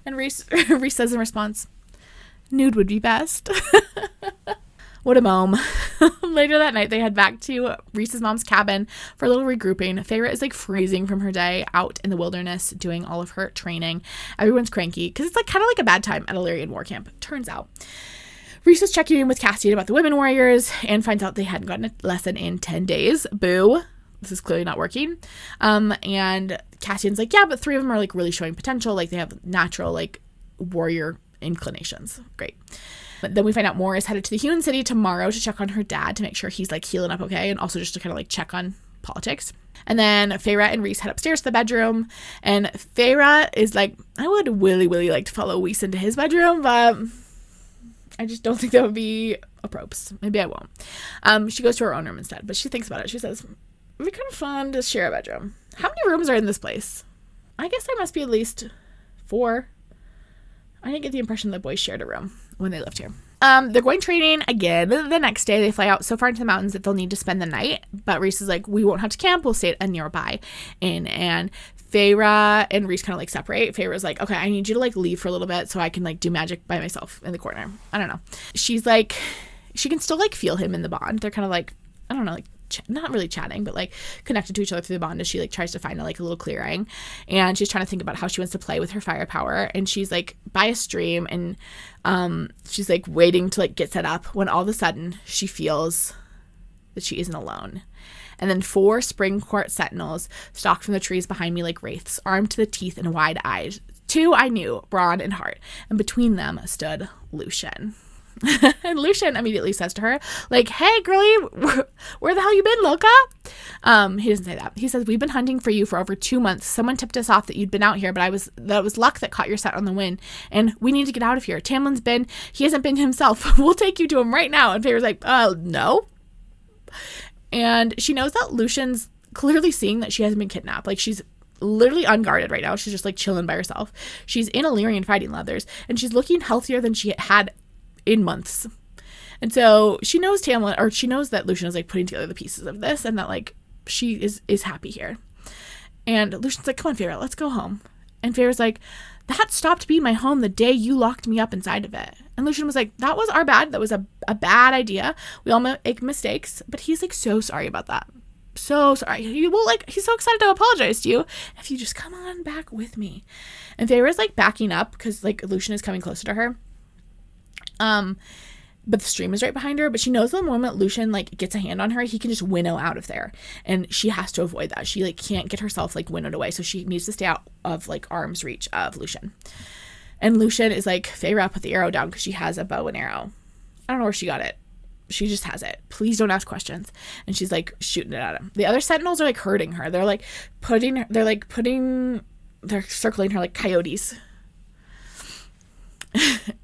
[SPEAKER 1] And Rhys says in response, nude would be best. What a mom. Later that night, they head back to Rhys's mom's cabin for a little regrouping. Feyre is, like, freezing from her day out in the wilderness doing all of her training. Everyone's cranky because it's, like, kind of like a bad time at Illyrian War Camp, turns out. Rhys is checking in with Cassian about the women warriors and finds out they hadn't gotten a lesson in 10 days. Boo. This is clearly not working. And Cassian's like, yeah, but 3 of them are, like, really showing potential. Like, they have natural, like, warrior inclinations. Great. But then we find out Mor is headed to the Human City tomorrow to check on her dad to make sure he's, like, healing up okay, and also just to kind of, like, check on politics. And then Feyre and Rhys head upstairs to the bedroom, and Feyre is like, I would really like to follow Rhys into his bedroom, but I just don't think that would be appropriate. Maybe I won't. She goes to her own room instead, but she thinks about it. She says, it'd be kind of fun to share a bedroom. How many rooms are in this place? I guess there must be at least 4. I didn't get the impression the boys shared a room when they lived here. They're going training again the next day. They fly out so far into the mountains that they'll need to spend the night. But Rhys is like, we won't have to camp. We'll stay at a nearby inn. And Feyre and Rhys kind of, like, separate. Feyre's like, okay, I need you to, like, leave for a little bit so I can, like, do magic by myself in the corner. I don't know. She's like, she can still, like, feel him in the bond. They're kind of like, I don't know, like, not really chatting, but, like, connected to each other through the bond as she, like, tries to find a little clearing. And she's trying to think about how she wants to play with her firepower. And she's, like, by a stream, and she's, like, waiting to, like, get set up when all of a sudden she feels that she isn't alone. And then 4 spring court sentinels stalked from the trees behind me like wraiths, armed to the teeth and wide-eyed. 2 I knew, Brawn and Heart, and between them stood Lucien. And Lucien immediately says to her, like, hey, girlie, where the hell you been, Loca? He doesn't say that. He says, we've been hunting for you for over 2 months. Someone tipped us off that you'd been out here, but that was luck that caught your scent on the wind, and we need to get out of here. He hasn't been himself. We'll take you to him right now. And Feyre's like, no. And she knows that Lucien's clearly seeing that she hasn't been kidnapped. Like, she's literally unguarded right now. She's just, like, chilling by herself. She's in Illyrian fighting leathers, and she's looking healthier than she had in months. And so she knows that Lucien is like putting together the pieces of this, and that like she is happy here. And Lucien's like, come on, Feyre, let's go home. And Feyre's like, that stopped being my home the day you locked me up inside of it. And Lucien was like, that was our bad. That was a bad idea. We all make mistakes. But he's like so sorry about that. So sorry. He's so excited to apologize to you if you just come on back with me. And Feyre's like backing up because like Lucien is coming closer to her. But the stream is right behind her. But she knows the moment Lucien like gets a hand on her, he can just winnow out of there, and she has to avoid that. She like can't get herself like winnowed away, so she needs to stay out of like arm's reach of Lucien. And Lucien is like, Feyre, put the arrow down, because she has a bow and arrow. I don't know where she got it. She just has it. Please don't ask questions. And she's like shooting it at him. The other sentinels are like hurting her. They're circling her like coyotes.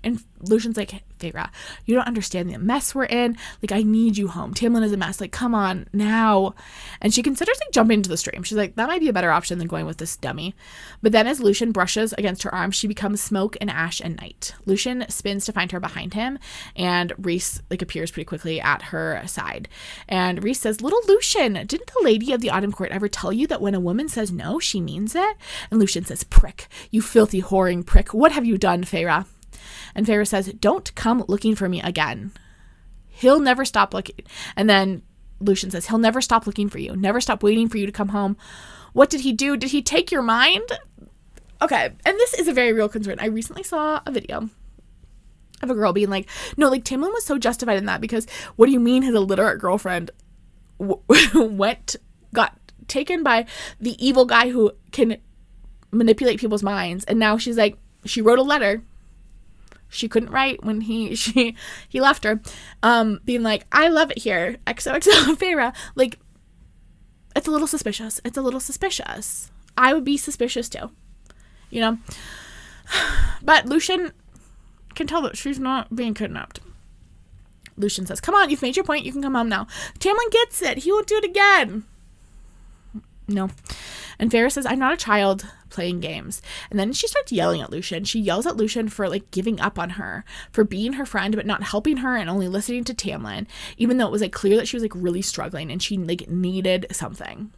[SPEAKER 1] And Lucien's like, Feyre, you don't understand the mess we're in. Like, I need you home. Tamlin is a mess. Like, come on now. And she considers like jumping into the stream. She's like, that might be a better option than going with this dummy. But then as Lucien brushes against her arm, she becomes smoke and ash and night. Lucien spins to find her behind him, and Rhys like appears pretty quickly at her side. And Rhys says, little Lucien, didn't the lady of the Autumn Court ever tell you that when a woman says no, she means it? And Lucien says, prick, you filthy whoring prick. What have you done, Feyre? And Feyre says, don't come looking for me again. He'll never stop looking. And then Lucien says, he'll never stop looking for you. Never stop waiting for you to come home. What did he do? Did he take your mind? Okay. And this is a very real concern. I recently saw a video of a girl being like, no, like Tamlin was so justified in that, because what do you mean his illiterate girlfriend got taken by the evil guy who can manipulate people's minds? And now she's like, she wrote a letter. She couldn't write when he left her, being like, I love it here, XOXO Feyre. Like, it's a little suspicious. I would be suspicious too, you know? But Lucien can tell that she's not being kidnapped. Lucien says, come on, you've made your point. You can come home now. Tamlin gets it. He won't do it again. No. And Feyre says, I'm not a child playing games. And then she starts yelling at Lucien. She yells at Lucien for like giving up on her, for being her friend but not helping her and only listening to Tamlin, even though it was like clear that she was like really struggling and she like needed something.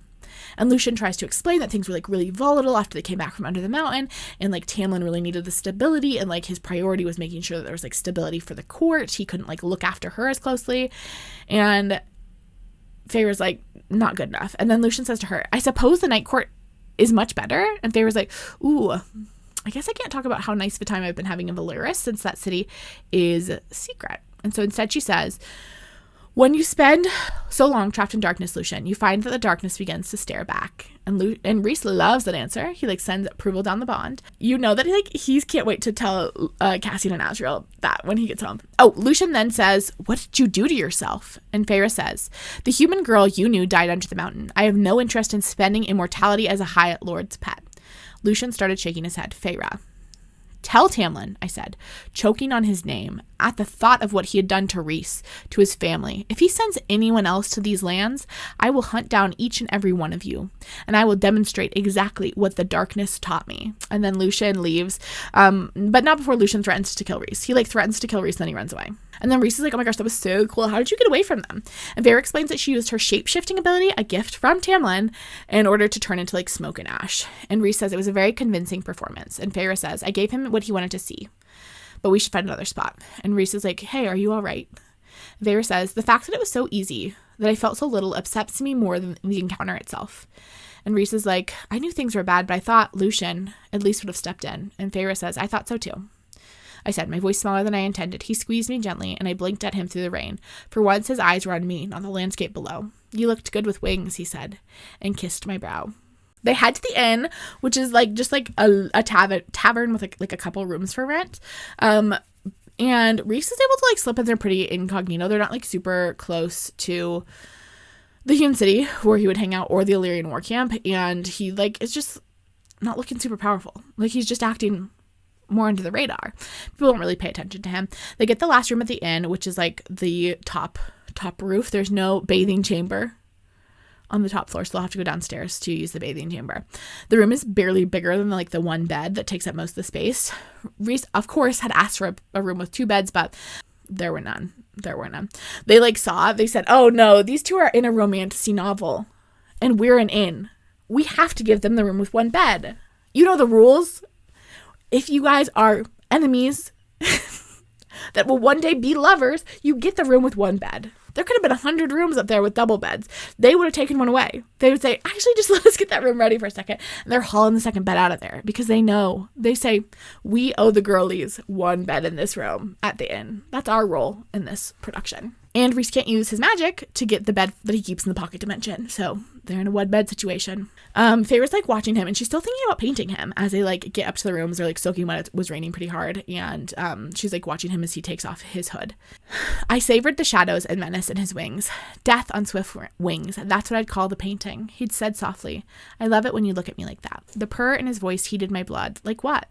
[SPEAKER 1] And Lucien tries to explain that things were like really volatile after they came back from under the mountain, and like Tamlin really needed the stability, and like his priority was making sure that there was like stability for the court. He couldn't like look after her as closely. And Feyre's like, not good enough. And then Lucien says to her, I suppose the night court is much better. And Feyre's like, ooh, I guess I can't talk about how nice of a time I've been having in Valyris, since that city is secret. And so instead she says, when you spend so long trapped in darkness, Lucien, you find that the darkness begins to stare back. And Rhys loves that answer. He like sends approval down the bond. You know that he can't wait to tell Cassian and Azriel that when he gets home. Oh, Lucien then says, what did you do to yourself? And Feyre says, the human girl you knew died under the mountain. I have no interest in spending immortality as a High Lord's pet. Lucien started shaking his head. Feyre, tell Tamlin, I said, choking on his name at the thought of what he had done to Rhys, to his family. If he sends anyone else to these lands, I will hunt down each and every one of you, and I will demonstrate exactly what the darkness taught me. And then Lucien leaves, but not before Lucien threatens to kill Rhys. He like threatens to kill Rhys, then he runs away. And then Rhys is like, oh my gosh, that was so cool. How did you get away from them? And Feyre explains that she used her shape-shifting ability, a gift from Tamlin, in order to turn into like smoke and ash. And Rhys says it was a very convincing performance. And Feyre says, I gave him what he wanted to see, but we should find another spot. And Rhys is like, hey, are you all right? Feyre says, the fact that it was so easy, that I felt so little, upsets me more than the encounter itself. And Rhys is like, I knew things were bad, but I thought Lucien at least would have stepped in. And Feyre says, I thought so too. I said, my voice smaller than I intended. He squeezed me gently, and I blinked at him through the rain. For once, his eyes were on me, not the landscape below. You looked good with wings, he said, and kissed my brow. They head to the inn, which is like just like a tavern with like a couple rooms for rent. And Rhys is able to like slip in there pretty incognito. They're not like super close to the Hewn City where he would hang out, or the Illyrian War Camp. And he like is just not looking super powerful. Like he's just acting more under the radar. People don't really pay attention to him. They get the last room at the inn, which is like the top roof. There's no bathing chamber on the top floor, so they'll have to go downstairs to use the bathing chamber. The room is barely bigger than like the one bed that takes up most of the space. Rhys, of course, had asked for a room with two beds, but There were none. They like saw it. They said, oh no, these two are in a romantic novel and we're an inn. We have to give them the room with one bed. You know the rules. If you guys are enemies that will one day be lovers, you get the room with one bed. There could have been 100 rooms up there with double beds. They would have taken one away. They would say, actually, just let us get that room ready for a second. And they're hauling the second bed out of there because they know. They say, we owe the girlies one bed in this room at the inn. That's our role in this production. And Rhys can't use his magic to get the bed that he keeps in the pocket dimension. So they're in a one bed situation. Feyre's like watching him and she's still thinking about painting him as they like get up to the rooms. They're like soaking wet. It was raining pretty hard. And she's like watching him as he takes off his hood. I savored the shadows and menace in his wings. Death on swift wings. That's what I'd call the painting. He'd said softly, I love it when you look at me like that. The purr in his voice heated my blood. Like what?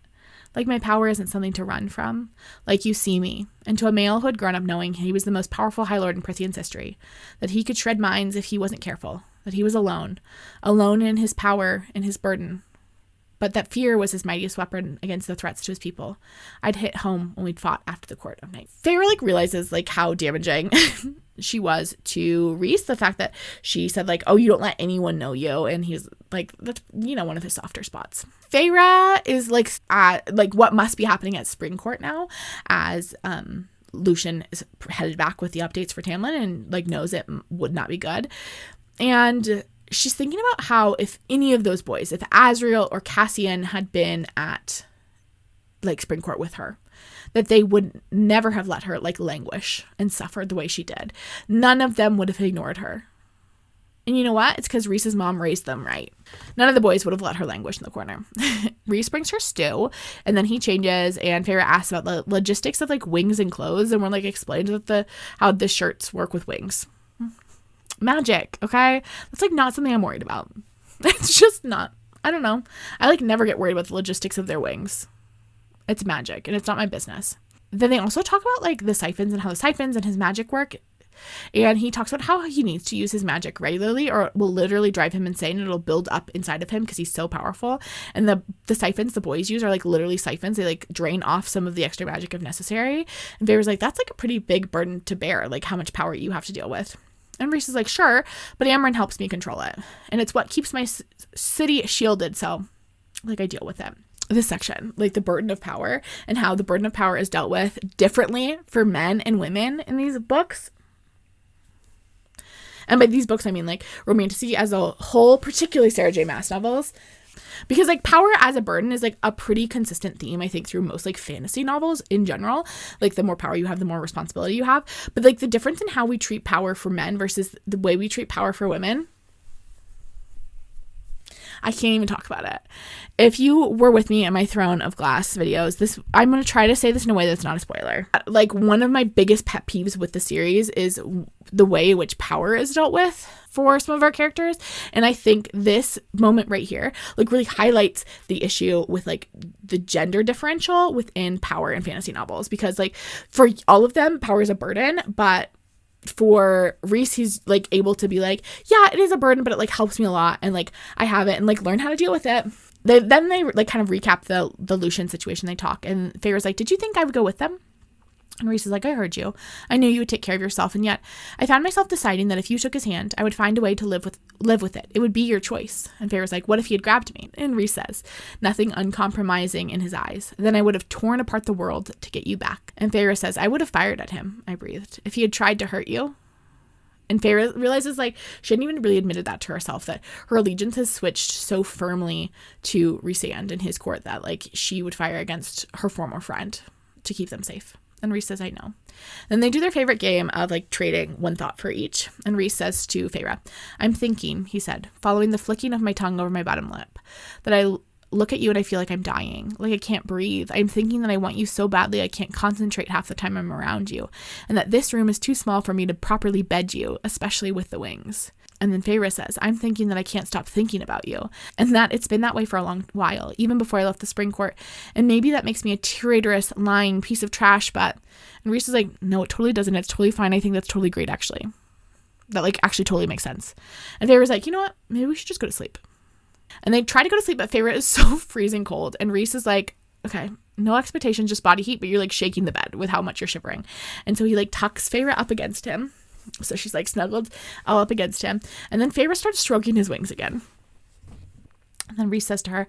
[SPEAKER 1] Like my power isn't something to run from. Like you see me. And to a male who had grown up knowing he was the most powerful High Lord in Prithian's history. That he could shred minds if he wasn't careful. That he was alone. Alone in his power and his burden. But that fear was his mightiest weapon against the threats to his people. I'd hit home when we'd fought after the court of night. Feyre like realizes like how damaging she was to Rhys. The fact that she said like, oh, you don't let anyone know you. And he's like, that's, you know, one of his softer spots. Feyre is like what must be happening at Spring Court now as Lucien is headed back with the updates for Tamlin and like knows it would not be good. And she's thinking about how if any of those boys, if Azriel or Cassian had been at like Spring Court with her, that they would never have let her like languish and suffer the way she did. None of them would have ignored her. And you know what? It's because Rhys's mom raised them right. None of the boys would have let her languish in the corner. Rhys brings her stew, and then he changes, and Feyre asks about the logistics of like wings and clothes, and we're like explained that how the shirts work with wings. Magic, okay? That's like not something I'm worried about. It's just not. I don't know. I like never get worried about the logistics of their wings. It's magic, and it's not my business. Then they also talk about like the siphons and how the siphons and his magic work. And he talks about how he needs to use his magic regularly or it will literally drive him insane and it'll build up inside of him because he's so powerful. And the siphons the boys use are like literally siphons. They like drain off some of the extra magic if necessary. And Feyre's like, that's like a pretty big burden to bear, like how much power you have to deal with. And Rhys is like, sure, but Amren helps me control it. And it's what keeps my city shielded. So like I deal with it. This section, like the burden of power and how the burden of power is dealt with differently for men and women in these books. And by these books, I mean like romanticy as a whole, particularly Sarah J. Maas novels. Because like power as a burden is like a pretty consistent theme, I think, through most like fantasy novels in general. Like the more power you have, the more responsibility you have. But like the difference in how we treat power for men versus the way we treat power for women, I can't even talk about it. If you were with me in my Throne of Glass videos, I'm going to try to say this in a way that's not a spoiler. Like one of my biggest pet peeves with the series is the way in which power is dealt with for some of our characters. And I think this moment right here, like really highlights the issue with like the gender differential within power in fantasy novels. Because like for all of them, power is a burden, but for Rhys, he's like able to be like, yeah, it is a burden, but it like helps me a lot and like I have it and like learn how to deal with it. Then they like kind of recap the Lucien situation. They talk and Feyre's like, did you think I would go with them? And Rhys is like, I heard you. I knew you would take care of yourself, and yet I found myself deciding that if you took his hand, I would find a way to live with it. It would be your choice. And Feyre's like, what if he had grabbed me? And Rhys says, nothing uncompromising in his eyes. Then I would have torn apart the world to get you back. And Feyre says, I would have fired at him, I breathed, if he had tried to hurt you. And Feyre realizes like she hadn't even really admitted that to herself, that her allegiance has switched so firmly to Rhysand and his court that like she would fire against her former friend to keep them safe. And Rhys says, I know. Then they do their favorite game of like trading one thought for each. And Rhys says to Feyre, I'm thinking, he said, following the flicking of my tongue over my bottom lip, that I look at you and I feel like I'm dying, like I can't breathe. I'm thinking that I want you so badly I can't concentrate half the time I'm around you, and that this room is too small for me to properly bed you, especially with the wings. And then Feyre says, I'm thinking that I can't stop thinking about you, and that it's been that way for a long while, even before I left the Spring Court, and maybe that makes me a traitorous, lying piece of trash, but... And Rhys is like, no, it totally doesn't. It's totally fine. I think that's totally great, actually. That, like, actually totally makes sense. And Feyre's like, you know what? Maybe we should just go to sleep. And they try to go to sleep, but Feyre is so freezing cold, and Rhys is like, okay, no expectations, just body heat, but you're like shaking the bed with how much you're shivering. And so he like tucks Feyre up against him. So she's like snuggled all up against him. And then Feyre starts stroking his wings again. And then Rhys says to her,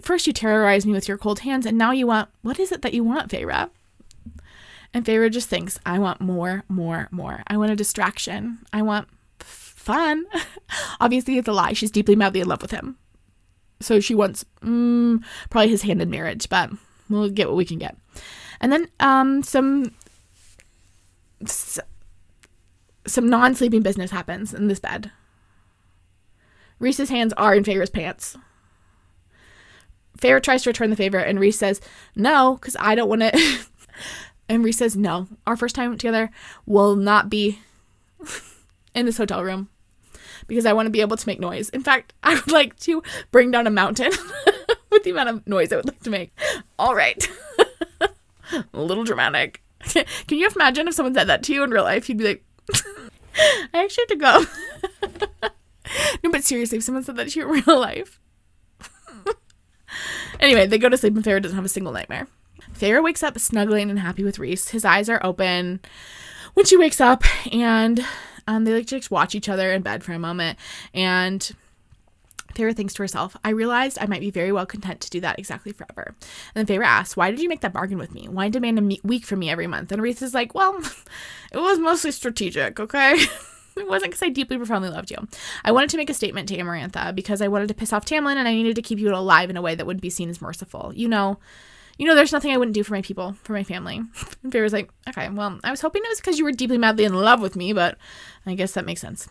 [SPEAKER 1] first you terrorized me with your cold hands, and now you want, what is it that you want, Feyre? And Feyre just thinks, I want more. I want a distraction. I want fun. Obviously, it's a lie. She's deeply, madly in love with him. So she wants probably his hand in marriage, but we'll get what we can get. And then some non-sleeping business happens in this bed. Rhys's hands are in Feyre's pants. Feyre tries to return the favor, and Rhys says, no, because I don't want to. And Rhys says, no, our first time together will not be in this hotel room because I want to be able to make noise. In fact, I would like to bring down a mountain with the amount of noise I would like to make. All right. A little dramatic. Can you imagine if someone said that to you in real life? You'd be like, I actually have to go. No, but seriously, if someone said that to you in real life. Anyway, they go to sleep and Feyre doesn't have a single nightmare. Feyre wakes up snuggling and happy with Rhys. His eyes are open when she wakes up, and they like to just watch each other in bed for a moment. And Feyre thinks to herself, I realized I might be very well content to do that exactly forever. And then Feyre asks, why did you make that bargain with me? Why demand a week from me every month? And Rhys is like, well, it was mostly strategic, okay? It wasn't because I deeply, profoundly loved you. I wanted to make a statement to Amarantha because I wanted to piss off Tamlin, and I needed to keep you alive in a way that wouldn't be seen as merciful. You know, there's nothing I wouldn't do for my people, for my family. And Feyre's like, okay, well, I was hoping it was because you were deeply, madly in love with me, but I guess that makes sense.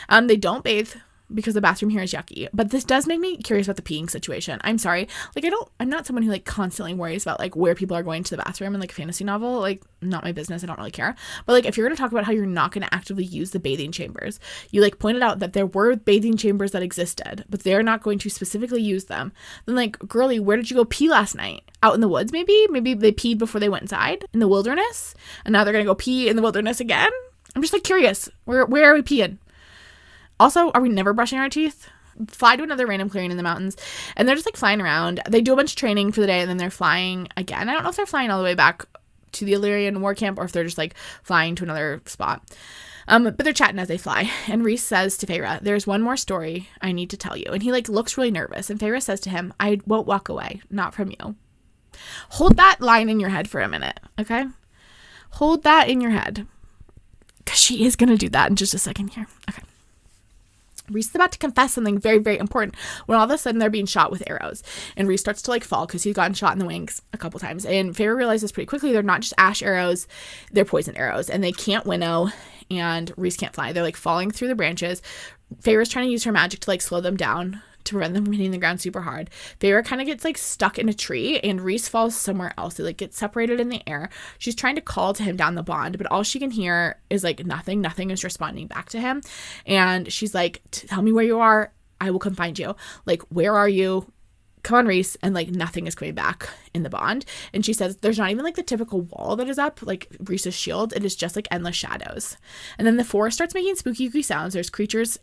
[SPEAKER 1] They don't bathe because the bathroom here is yucky, but this does make me curious about the peeing situation. I'm sorry. Like, I'm not someone who like constantly worries about like where people are going to the bathroom in like a fantasy novel. Like, not my business. I don't really care. But like, if you're going to talk about how you're not going to actively use the bathing chambers, you like pointed out that there were bathing chambers that existed, but they're not going to specifically use them. Then like, girly, where did you go pee last night? Out in the woods, maybe? Maybe they peed before they went inside in the wilderness, and now they're going to go pee in the wilderness again? I'm just like curious. Where are we peeing? Also, are we never brushing our teeth? Fly to another random clearing in the mountains, and they're just like flying around. They do a bunch of training for the day, and then they're flying again. I don't know if they're flying all the way back to the Illyrian War Camp or if they're just like flying to another spot. But they're chatting as they fly. And Rhys says to Feyre, there's one more story I need to tell you. And he like looks really nervous. And Feyre says to him, I won't walk away. Not from you. Hold that line in your head for a minute. Okay. Hold that in your head. Because she is going to do that in just a second here. Okay. Rhys is about to confess something very, very important when all of a sudden they're being shot with arrows. And Rhys starts to like fall because he's gotten shot in the wings a couple times. And Feyre realizes pretty quickly they're not just ash arrows, they're poison arrows. And they can't winnow, and Rhys can't fly. They're like falling through the branches. Feyre's trying to use her magic to like slow them down to prevent them from hitting the ground super hard. Feyre kind of gets like stuck in a tree, and Rhys falls somewhere else. They like get separated in the air. She's trying to call to him down the bond, but all she can hear is like nothing. Nothing is responding back to him. And she's like, tell me where you are. I will come find you. Like, where are you? Come on, Rhys. And like nothing is coming back in the bond. And she says there's not even like the typical wall that is up, like Rhys's shield. It is just like endless shadows. And then the forest starts making spooky sounds. There's creatures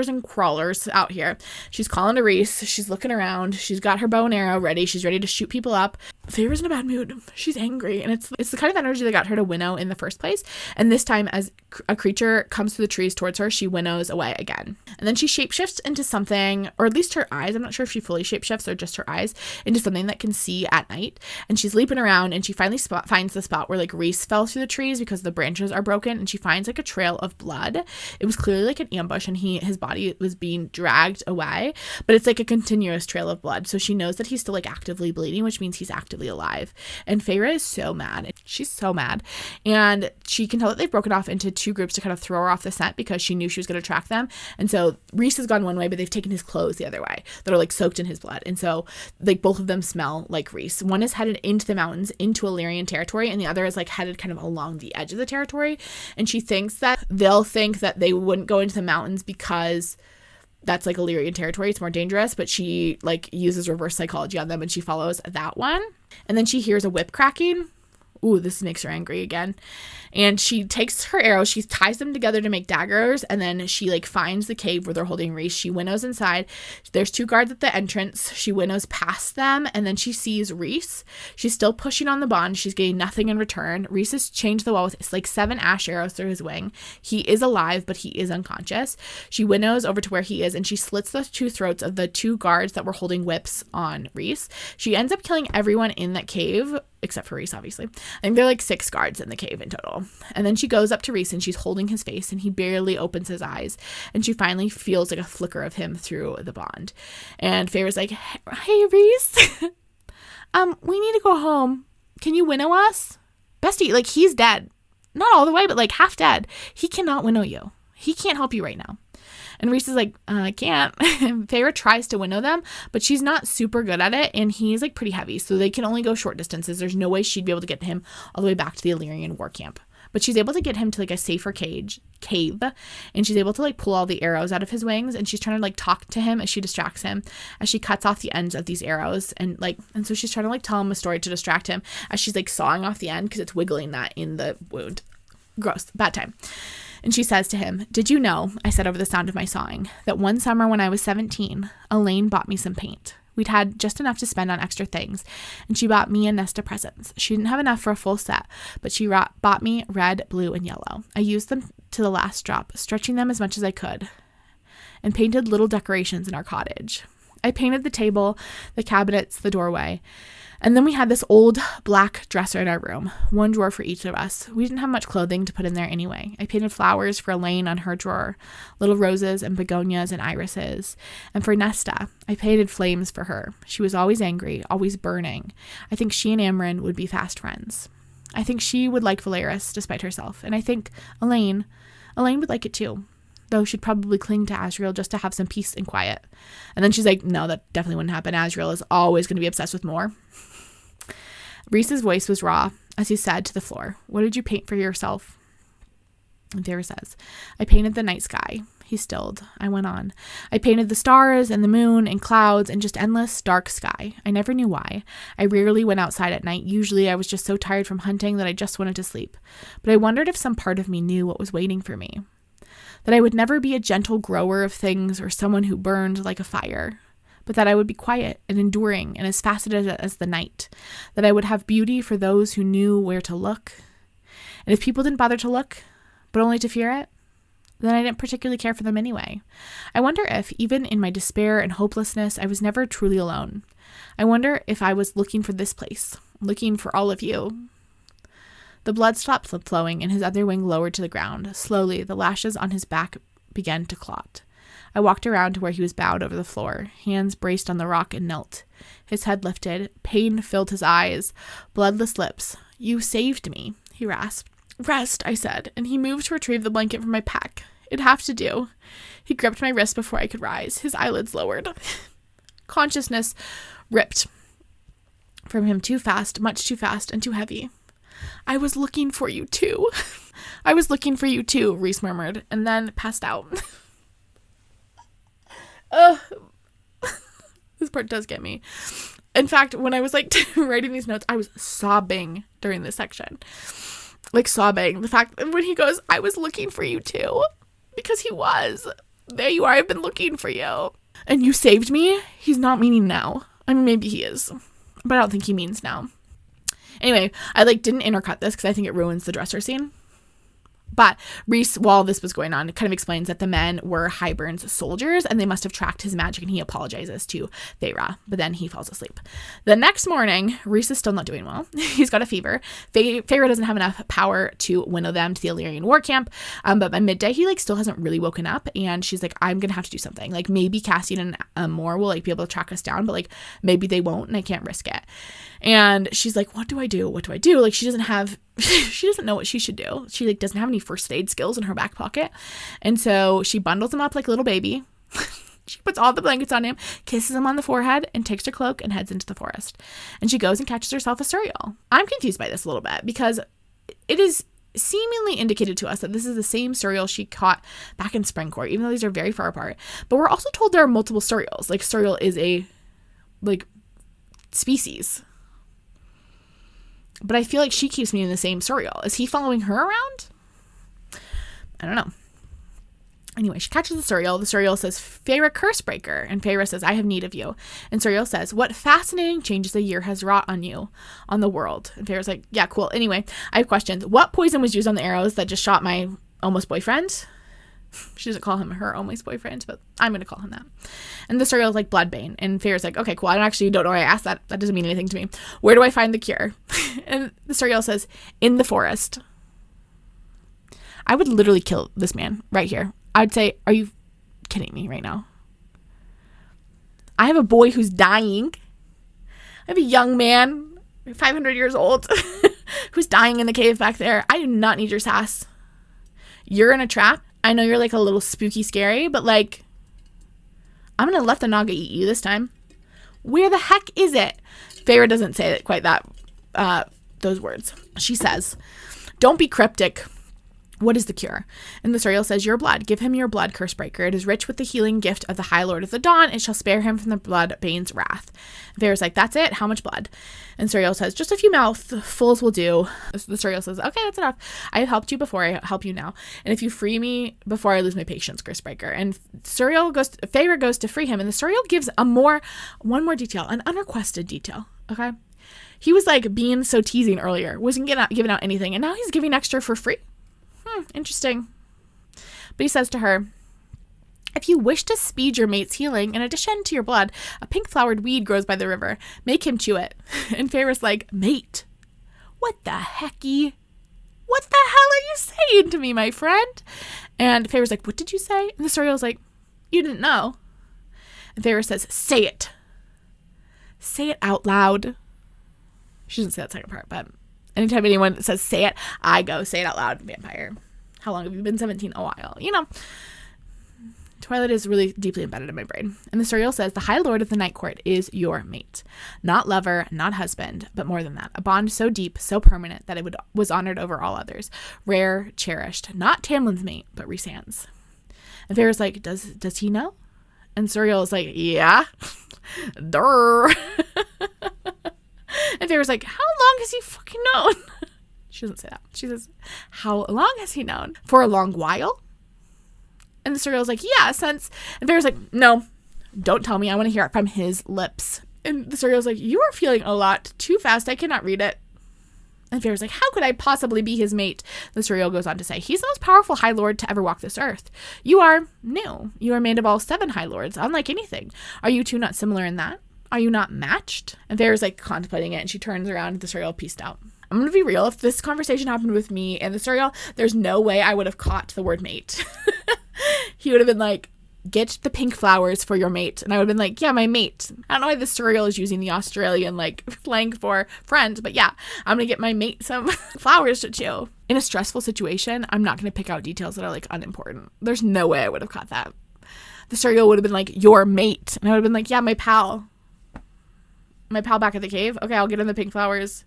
[SPEAKER 1] and crawlers out here. She's calling to Rhys. She's looking around. She's got her bow and arrow ready. She's ready to shoot people up. Feyre's in a bad mood. She's angry. And it's the kind of energy that got her to winnow in the first place. And this time, as a creature comes through the trees towards her, she winnows away again. And then she shapeshifts into something, or at least her eyes. I'm not sure if she fully shapeshifts or just her eyes, into something that can see at night. And she's leaping around, and she finally finds the spot where like Rhys fell through the trees because the branches are broken, and she finds like a trail of blood. It was clearly like an ambush, and his body was being dragged away, but it's like a continuous trail of blood. So she knows that he's still like actively bleeding, which means he's actively alive. And Feyre is so mad. She's so mad. And she can tell that they've broken off into two groups to kind of throw her off the scent because she knew she was going to track them. And so Rhys has gone one way, but they've taken his clothes the other way that are like soaked in his blood. And so like both of them smell like Rhys. One is headed into the mountains, into Illyrian territory, and the other is like headed kind of along the edge of the territory. And she thinks that they'll think that they wouldn't go into the mountains because that's like Illyrian territory. It's more dangerous, but she like uses reverse psychology on them and she follows that one. And then she hears a whip cracking Ooh, this makes her angry again. And she takes her arrows, she ties them together to make daggers, and then she like finds the cave where they're holding Rhys. She winnows inside. There's 2 guards at the entrance. She winnows past them, and then she sees Rhys. She's still pushing on the bond. She's getting nothing in return. Rhys has changed the wall with like 7 ash arrows through his wing. He is alive, but he is unconscious. She winnows over to where he is, and she slits the 2 throats of the 2 guards that were holding whips on Rhys. She ends up killing everyone in that cave, except for Rhys, obviously. I think there are like 6 guards in the cave in total. And then she goes up to Rhys and she's holding his face and he barely opens his eyes. And she finally feels like a flicker of him through the bond. And Feyre's like, hey, Rhys, we need to go home. Can you winnow us? Bestie, like he's dead. Not all the way, but like half dead. He cannot winnow you. He can't help you right now. And Rhys is like, I can't. And Feyre tries to winnow them, but she's not super good at it. And he's like pretty heavy. So they can only go short distances. There's no way she'd be able to get him all the way back to the Illyrian War Camp. But she's able to get him to like a safer cave. And she's able to like pull all the arrows out of his wings. And she's trying to like talk to him as she distracts him, as she cuts off the ends of these arrows. And so she's trying to like tell him a story to distract him as she's like sawing off the end because it's wiggling that in the wound. Gross. Bad time. And she says to him, did you know, I said over the sound of my sawing, that one summer when I was 17, Elaine bought me some paint. We'd had just enough to spend on extra things, and she bought me and Nesta presents. She didn't have enough for a full set, but she bought me red, blue, and yellow. I used them to the last drop, stretching them as much as I could, and painted little decorations in our cottage. I painted the table, the cabinets, the doorway. And then we had this old black dresser in our room, 1 drawer for each of us. We didn't have much clothing to put in there anyway. I painted flowers for Elaine on her drawer, little roses and begonias and irises. And for Nesta, I painted flames for her. She was always angry, always burning. I think she and Amren would be fast friends. I think she would like Valeris despite herself. And I think Elaine would like it too. Though she'd probably cling to Asriel just to have some peace and quiet. And then she's like, no, that definitely wouldn't happen. Asriel is always going to be obsessed with more. Rhys's voice was raw as he said to the floor, what did you paint for yourself? And Feyre says, I painted the night sky. He stilled. I went on. I painted the stars and the moon and clouds and just endless dark sky. I never knew why. I rarely went outside at night. Usually I was just so tired from hunting that I just wanted to sleep. But I wondered if some part of me knew what was waiting for me. That I would never be a gentle grower of things or someone who burned like a fire. But that I would be quiet and enduring and as faceted as the night, that I would have beauty for those who knew where to look. And if people didn't bother to look, but only to fear it, then I didn't particularly care for them anyway. I wonder if, even in my despair and hopelessness, I was never truly alone. I wonder if I was looking for this place, looking for all of you. The blood stopped flowing and his other wing lowered to the ground. Slowly, the lashes on his back began to clot. I walked around to where he was bowed over the floor, hands braced on the rock, and knelt. His head lifted. Pain filled his eyes. Bloodless lips. You saved me, he rasped. Rest, I said, and he moved to retrieve the blanket from my pack. It'd have to do. He gripped my wrist before I could rise. His eyelids lowered. Consciousness ripped from him too fast, much too fast, and too heavy. I was looking for you too. I was looking for you too, Rhys murmured, and then passed out. This part does get me. In fact, when I was like writing these notes, I was sobbing during this section. Like sobbing. The fact that when he goes, I was looking for you too. Because he was. There you are, I've been looking for you. And you saved me? He's not meaning now. I mean, maybe he is. But I don't think he means now. Anyway, I didn't intercut this because I think it ruins the dresser scene. But Rhys, while this was going on, kind of explains that the men were Hybern's soldiers and they must have tracked his magic, and he apologizes to Feyre, but then he falls asleep. The next morning, Rhys is still not doing well. He's got a fever. Feyre doesn't have enough power to winnow them to the Illyrian War Camp, but by midday, he still hasn't really woken up, and she's like, I'm going to have to do something. Maybe Cassian and Moore will be able to track us down, but maybe they won't, and I can't risk it. And she's like, what do I do? What do I do? She doesn't know what she should do. She doesn't have any first aid skills in her back pocket. And so she bundles him up like a little baby. She puts all the blankets on him, kisses him on the forehead, and takes her cloak and heads into the forest. And she goes and catches herself a Suriel. I'm confused by this a little bit because it is seemingly indicated to us that this is the same Suriel she caught back in Springcourt, even though these are very far apart. But we're also told there are multiple Suriels. Suriel is a species. But I feel like she keeps meeting the same Suriel. Is he following her around? I don't know. Anyway, she catches the Suriel. The Suriel says, Feyre, Cursebreaker. And Feyre says, I have need of you. And Suriel says, what fascinating changes the year has wrought on you, on the world. And Feyre's like, yeah, cool. Anyway, I have questions. What poison was used on the arrows that just shot my almost boyfriend? She doesn't call him her almost boyfriend, but I'm going to call him that. And the Suriel's like, Bloodbane. And Feyre's like, okay, cool. I don't know why I asked that. That doesn't mean anything to me. Where do I find the cure? And the Suriel says, in the forest. I would literally kill this man right here. I'd say, are you kidding me right now? I have a boy who's dying. I have a young man, 500 years old, who's dying in the cave back there. I do not need your sass. You're in a trap. I know you're like a little spooky scary, but like, I'm going to let the Naga eat you this time. Where the heck is it? Feyre doesn't say it quite that, those words. She says, don't be cryptic. What is the cure? And the Suriel says, your blood. Give him your blood, Cursebreaker. It is rich with the healing gift of the High Lord of the Dawn. It shall spare him from the Bloodbane's wrath. Feyre's like, that's it? How much blood? And Suriel says, just a few mouthfuls will do. The Suriel says, okay, that's enough. I have helped you before. I help you now. And if you free me before I lose my patience, Cursebreaker. And Feyre goes to free him. And the Suriel gives one more detail, an unrequested detail. Okay. He was like being so teasing earlier. Wasn't giving out anything. And now he's giving extra for free. Interesting. But he says to her, if you wish to speed your mate's healing, in addition to your blood, a pink-flowered weed grows by the river. Make him chew it. And Feyre's like, mate, what the hecky? What the hell are you saying to me, my friend? And Feyre's like, what did you say? And the Suriel's like, you didn't know. And Feyre says, say it. Say it out loud. She doesn't say that second part, but anytime anyone says say it, I go say it out loud, vampire. How long have you been 17? A while. You know, Twilight is really deeply embedded in my brain. And the Suriel says, the High Lord of the Night Court is your mate. Not lover, not husband, but more than that. A bond so deep, so permanent that it was honored over all others. Rare, cherished. Not Tamlin's mate, but Rhysand's. And Feyre's like, does he know? And Suriel is like, yeah. Durr. And Feyre's like, how long has he fucking known? She doesn't say that. She says, how long has he known? For a long while? And the Suriel's like, yeah, since. And Feyre's like, no, don't tell me. I want to hear it from his lips. And the Suriel's like, you are feeling a lot too fast. I cannot read it. And Feyre's like, how could I possibly be his mate? The Suriel goes on to say, he's the most powerful High Lord to ever walk this earth. You are new. You are made of all 7 High Lords, unlike anything. Are you two not similar in that? Are you not matched? And Feyre's like contemplating it, and she turns around and the Suriel peaced out. I'm going to be real. If this conversation happened with me and the Suriel, there's no way I would have caught the word mate. He would have been like, get the pink flowers for your mate. And I would have been like, yeah, my mate. I don't know why the Suriel is using the Australian like slang for friend, but yeah, I'm going to get my mate some flowers to chew. In a stressful situation, I'm not going to pick out details that are like unimportant. There's no way I would have caught that. The Suriel would have been like, your mate. And I would have been like, yeah, my pal. My pal back at the cave. Okay, I'll get him the pink flowers.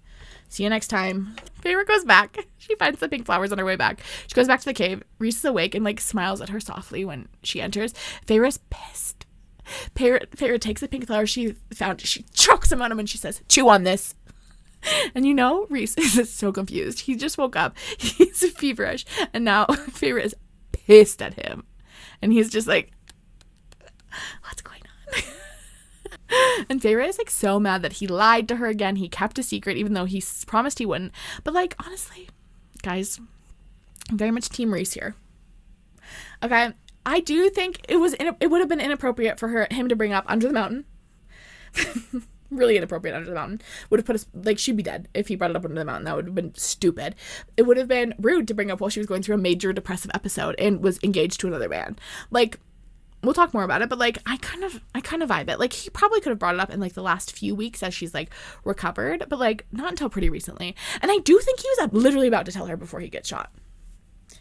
[SPEAKER 1] See you next time. Feyre goes back. She finds the pink flowers on her way back. She goes back to the cave. Rhys is awake and like smiles at her softly when she enters. Feyre is pissed. Feyre takes the pink flowers she found. She chokes them on him and she says, chew on this. And you know, Rhys is so confused. He just woke up. He's feverish. And now Feyre is pissed at him. And he's just like, what's going on? And Feyre is like so mad that he lied to her again. He kept a secret even though he promised he wouldn't. But like, honestly, guys, I'm very much team Rhys here. Okay, I do think it would have been inappropriate for him to bring up Under the Mountain. Really inappropriate. Under the Mountain would have put us like, she'd be dead if he brought it up Under the Mountain. That would have been stupid. It would have been rude to bring up while she was going through a major depressive episode and was engaged to another man. Like, we'll talk more about it, but like I kind of vibe it. Like, he probably could have brought it up in like the last few weeks as she's like recovered, but like not until pretty recently. And I do think he was literally about to tell her before he gets shot.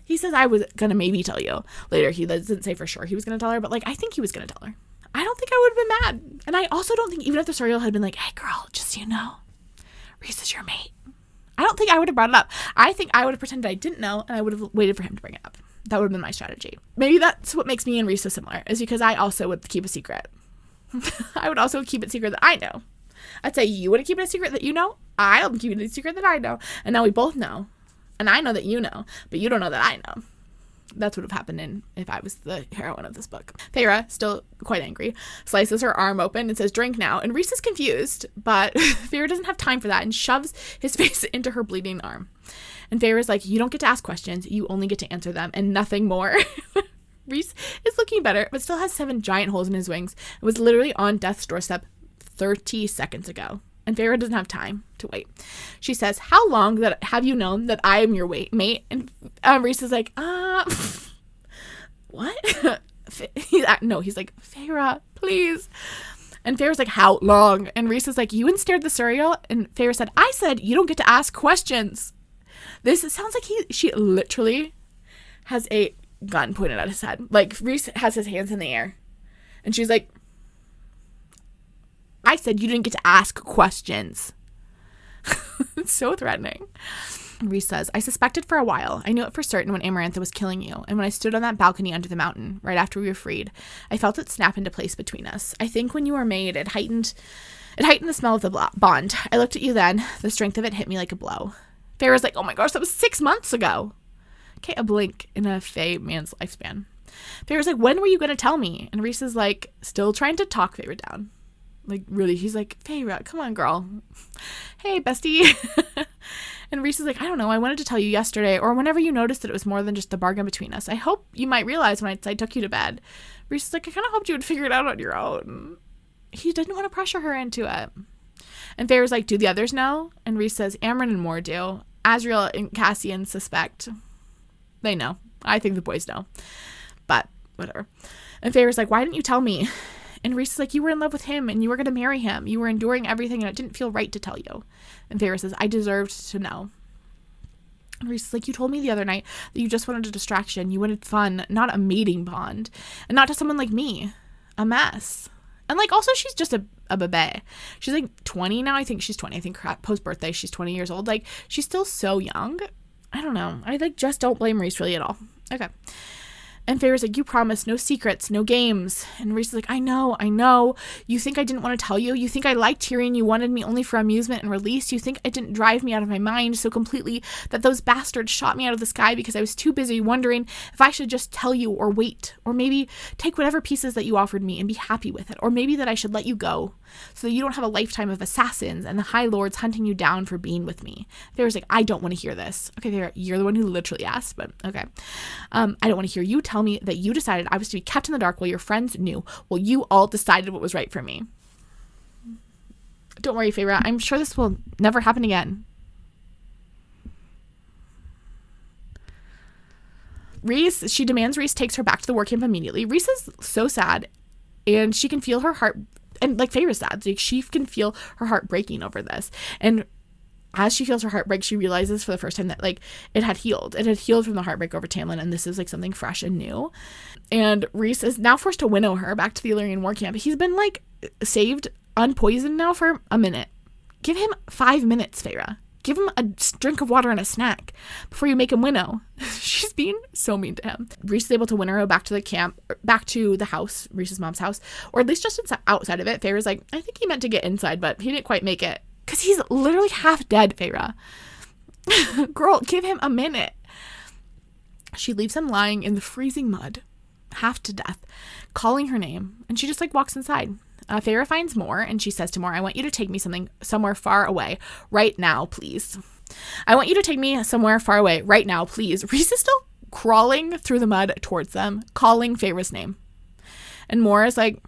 [SPEAKER 1] He says, I was gonna maybe tell you later. He doesn't say for sure he was gonna tell her, but like I think he was gonna tell her. I don't think I would have been mad. And I also don't think, even if the Suriel had been like, hey girl, just so you know, Rhys is your mate, I don't think I would have brought it up. I think I would have pretended I didn't know and I would have waited for him to bring it up. That would have been my strategy. Maybe that's what makes me and Rhys so similar, is because I also would keep a secret. I would also keep it secret that I know. I'd say you want to keep it a secret that you know. I'll keep it a secret that I know. And now we both know. And I know that you know, but you don't know that I know. That's what would have happened if I was the heroine of this book. Feyre, still quite angry, slices her arm open and says, drink now. And Rhys is confused, but Feyre doesn't have time for that and shoves his face into her bleeding arm. And Feyre's like, you don't get to ask questions. You only get to answer them and nothing more. Rhys is looking better, but still has 7 giant holes in his wings and was literally on death's doorstep 30 seconds ago. And Feyre doesn't have time to wait. She says, how long have you known that I am your mate? And Rhys is like, what? He's like, Feyre, please. And Feyre's like, how long? And Rhys is like, you ensnared the Suriel? And Feyre said, I said, you don't get to ask questions. This sounds like she literally has a gun pointed at his head. Like, Rhys has his hands in the air. And she's like, I said you didn't get to ask questions. It's so threatening. Rhys says, I suspected for a while. I knew it for certain when Amarantha was killing you. And when I stood on that balcony under the mountain, right after we were freed, I felt it snap into place between us. I think when you were made, it heightened the smell of the bond. I looked at you then. The strength of it hit me like a blow. Feyre's like, oh my gosh, that was 6 months ago. Okay, a blink in a Fey man's lifespan. Feyre's like, when were you going to tell me? And Rhys is like, still trying to talk Feyre down. Like, really, he's like, Feyre, come on, girl. Hey, bestie. And Rhys is like, I don't know. I wanted to tell you yesterday or whenever you noticed that it was more than just the bargain between us. I hope you might realize when I took you to bed. Rhys is like, I kind of hoped you would figure it out on your own. He didn't want to pressure her into it. And Feyre's like, do the others know? And Rhys says, Amren and Mor do. Asriel and Cassian suspect. They know. I think the boys know. But whatever. And Feyre's like, why didn't you tell me? And Rhys is like, you were in love with him and you were going to marry him. You were enduring everything and it didn't feel right to tell you. And Feyre says, I deserved to know. And Rhys is like, you told me the other night that you just wanted a distraction. You wanted fun, not a mating bond. And not to someone like me. A mess. And like, also, she's just a bebe. She's like 20 now. I think she's 20. I think post-birthday, she's 20 years old. Like, she's still so young. I don't know. I like just don't blame Rhys really at all. Okay. And Feyre's like, you promised no secrets, no games. And Rhys is like, I know. You think I didn't want to tell you? You think I liked Tyrion? You wanted me only for amusement and release? You think it didn't drive me out of my mind so completely that those bastards shot me out of the sky because I was too busy wondering if I should just tell you or wait, or maybe take whatever pieces that you offered me and be happy with it, or maybe that I should let you go so that you don't have a lifetime of assassins and the High Lords hunting you down for being with me. Feyre's like, I don't want to hear this. Okay, Feyre, you're the one who literally asked, but okay. I don't want to hear you tell me that you decided I was to be kept in the dark while your friends knew. Well, you all decided what was right for me. Don't worry, Feyre. I'm sure this will never happen again. She demands Rhys takes her back to the war camp immediately. Rhys is so sad, and she can feel her heart, and like Feyre's sad, like she can feel her heart breaking over this. And as she feels her heartbreak, she realizes for the first time that like it had healed. It had healed from the heartbreak over Tamlin, and this is like something fresh and new. And Rhys is now forced to winnow her back to the Illyrian War Camp. He's been like saved unpoisoned now for a minute. Give him 5 minutes, Feyre. Give him a drink of water and a snack before you make him winnow. She's being so mean to him. Rhys is able to winnow her back to the camp, back to the house, Rhys's mom's house, or at least just outside of it. Feyre's like, I think he meant to get inside, but he didn't quite make it. Because he's literally half dead, Feyre. Girl, give him a minute. She leaves him lying in the freezing mud, half to death, calling her name. And she just like walks inside. Feyre finds Mor, and she says to Mor, I want you to take me somewhere far away right now, please. I want you to take me somewhere far away right now, please. Rhys is still crawling through the mud towards them, calling Feyre's name. And Mor is like,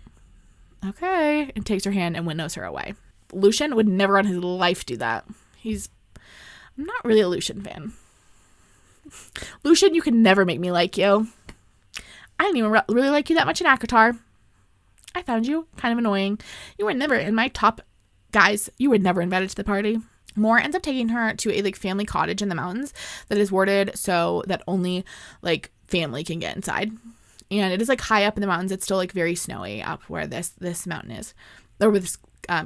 [SPEAKER 1] okay, and takes her hand and winnows her away. Lucien would never in his life do that. I'm not really a Lucien fan. Lucien, you can never make me like you. I didn't even really like you that much in ACOTAR. I found you kind of annoying. You were never in my top guys. You were never invited to the party. Mor ends up taking her to a like family cottage in the mountains that is warded so that only like family can get inside. And it is like high up in the mountains. It's still like very snowy up where this mountain is, or where this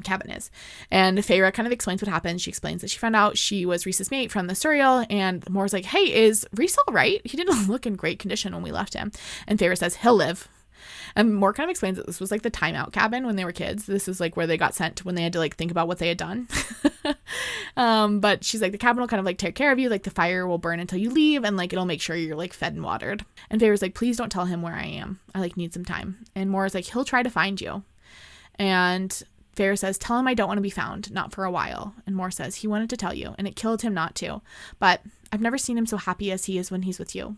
[SPEAKER 1] cabin is. And Feyre kind of explains what happened. She explains that she found out she was Rhys's mate from the Suriel, and Mor's like, hey, is Rhys all right? He didn't look in great condition when we left him. And Feyre says, he'll live. And Moore kind of explains that this was like the timeout cabin when they were kids. This is like where they got sent when they had to like think about what they had done. But she's like, the cabin will kind of like take care of you. Like the fire will burn until you leave, and like it'll make sure you're like fed and watered. And Feyre's like, please don't tell him where I am. I like need some time. And Moore's like, he'll try to find you. And Feyre says, tell him I don't want to be found, not for a while. And Moore says, he wanted to tell you, and it killed him not to. But I've never seen him so happy as he is when he's with you.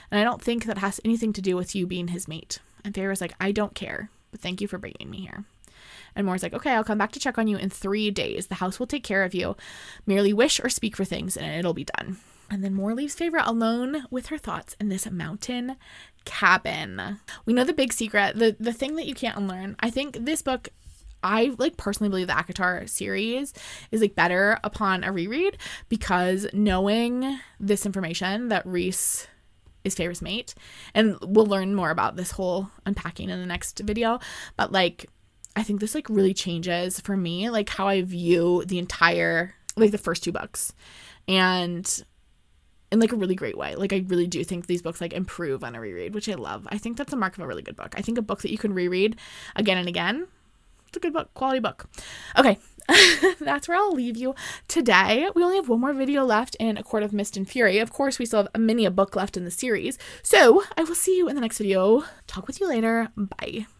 [SPEAKER 1] And I don't think that has anything to do with you being his mate. And Feyre's like, I don't care, but thank you for bringing me here. And Moore's like, okay, I'll come back to check on you in 3 days. The house will take care of you. Merely wish or speak for things, and it'll be done. And then Moore leaves Feyre alone with her thoughts in this mountain cabin. We know the big secret, the thing that you can't unlearn. I think this book, I like personally believe the ACOTAR series is like better upon a reread, because knowing this information that Rhys is Feyre's mate, and we'll learn more about this whole unpacking in the next video, but like I think this like really changes for me like how I view the entire like the first 2 books, and in like a really great way. Like I really do think these books like improve on a reread, which I love. I think that's a mark of a really good book. I think a book that you can reread again and again, it's a good book, quality book. Okay, that's where I'll leave you today. We only have one more video left in A Court of Mist and Fury. Of course, we still have a book left in the series. So I will see you in the next video. Talk with you later. Bye.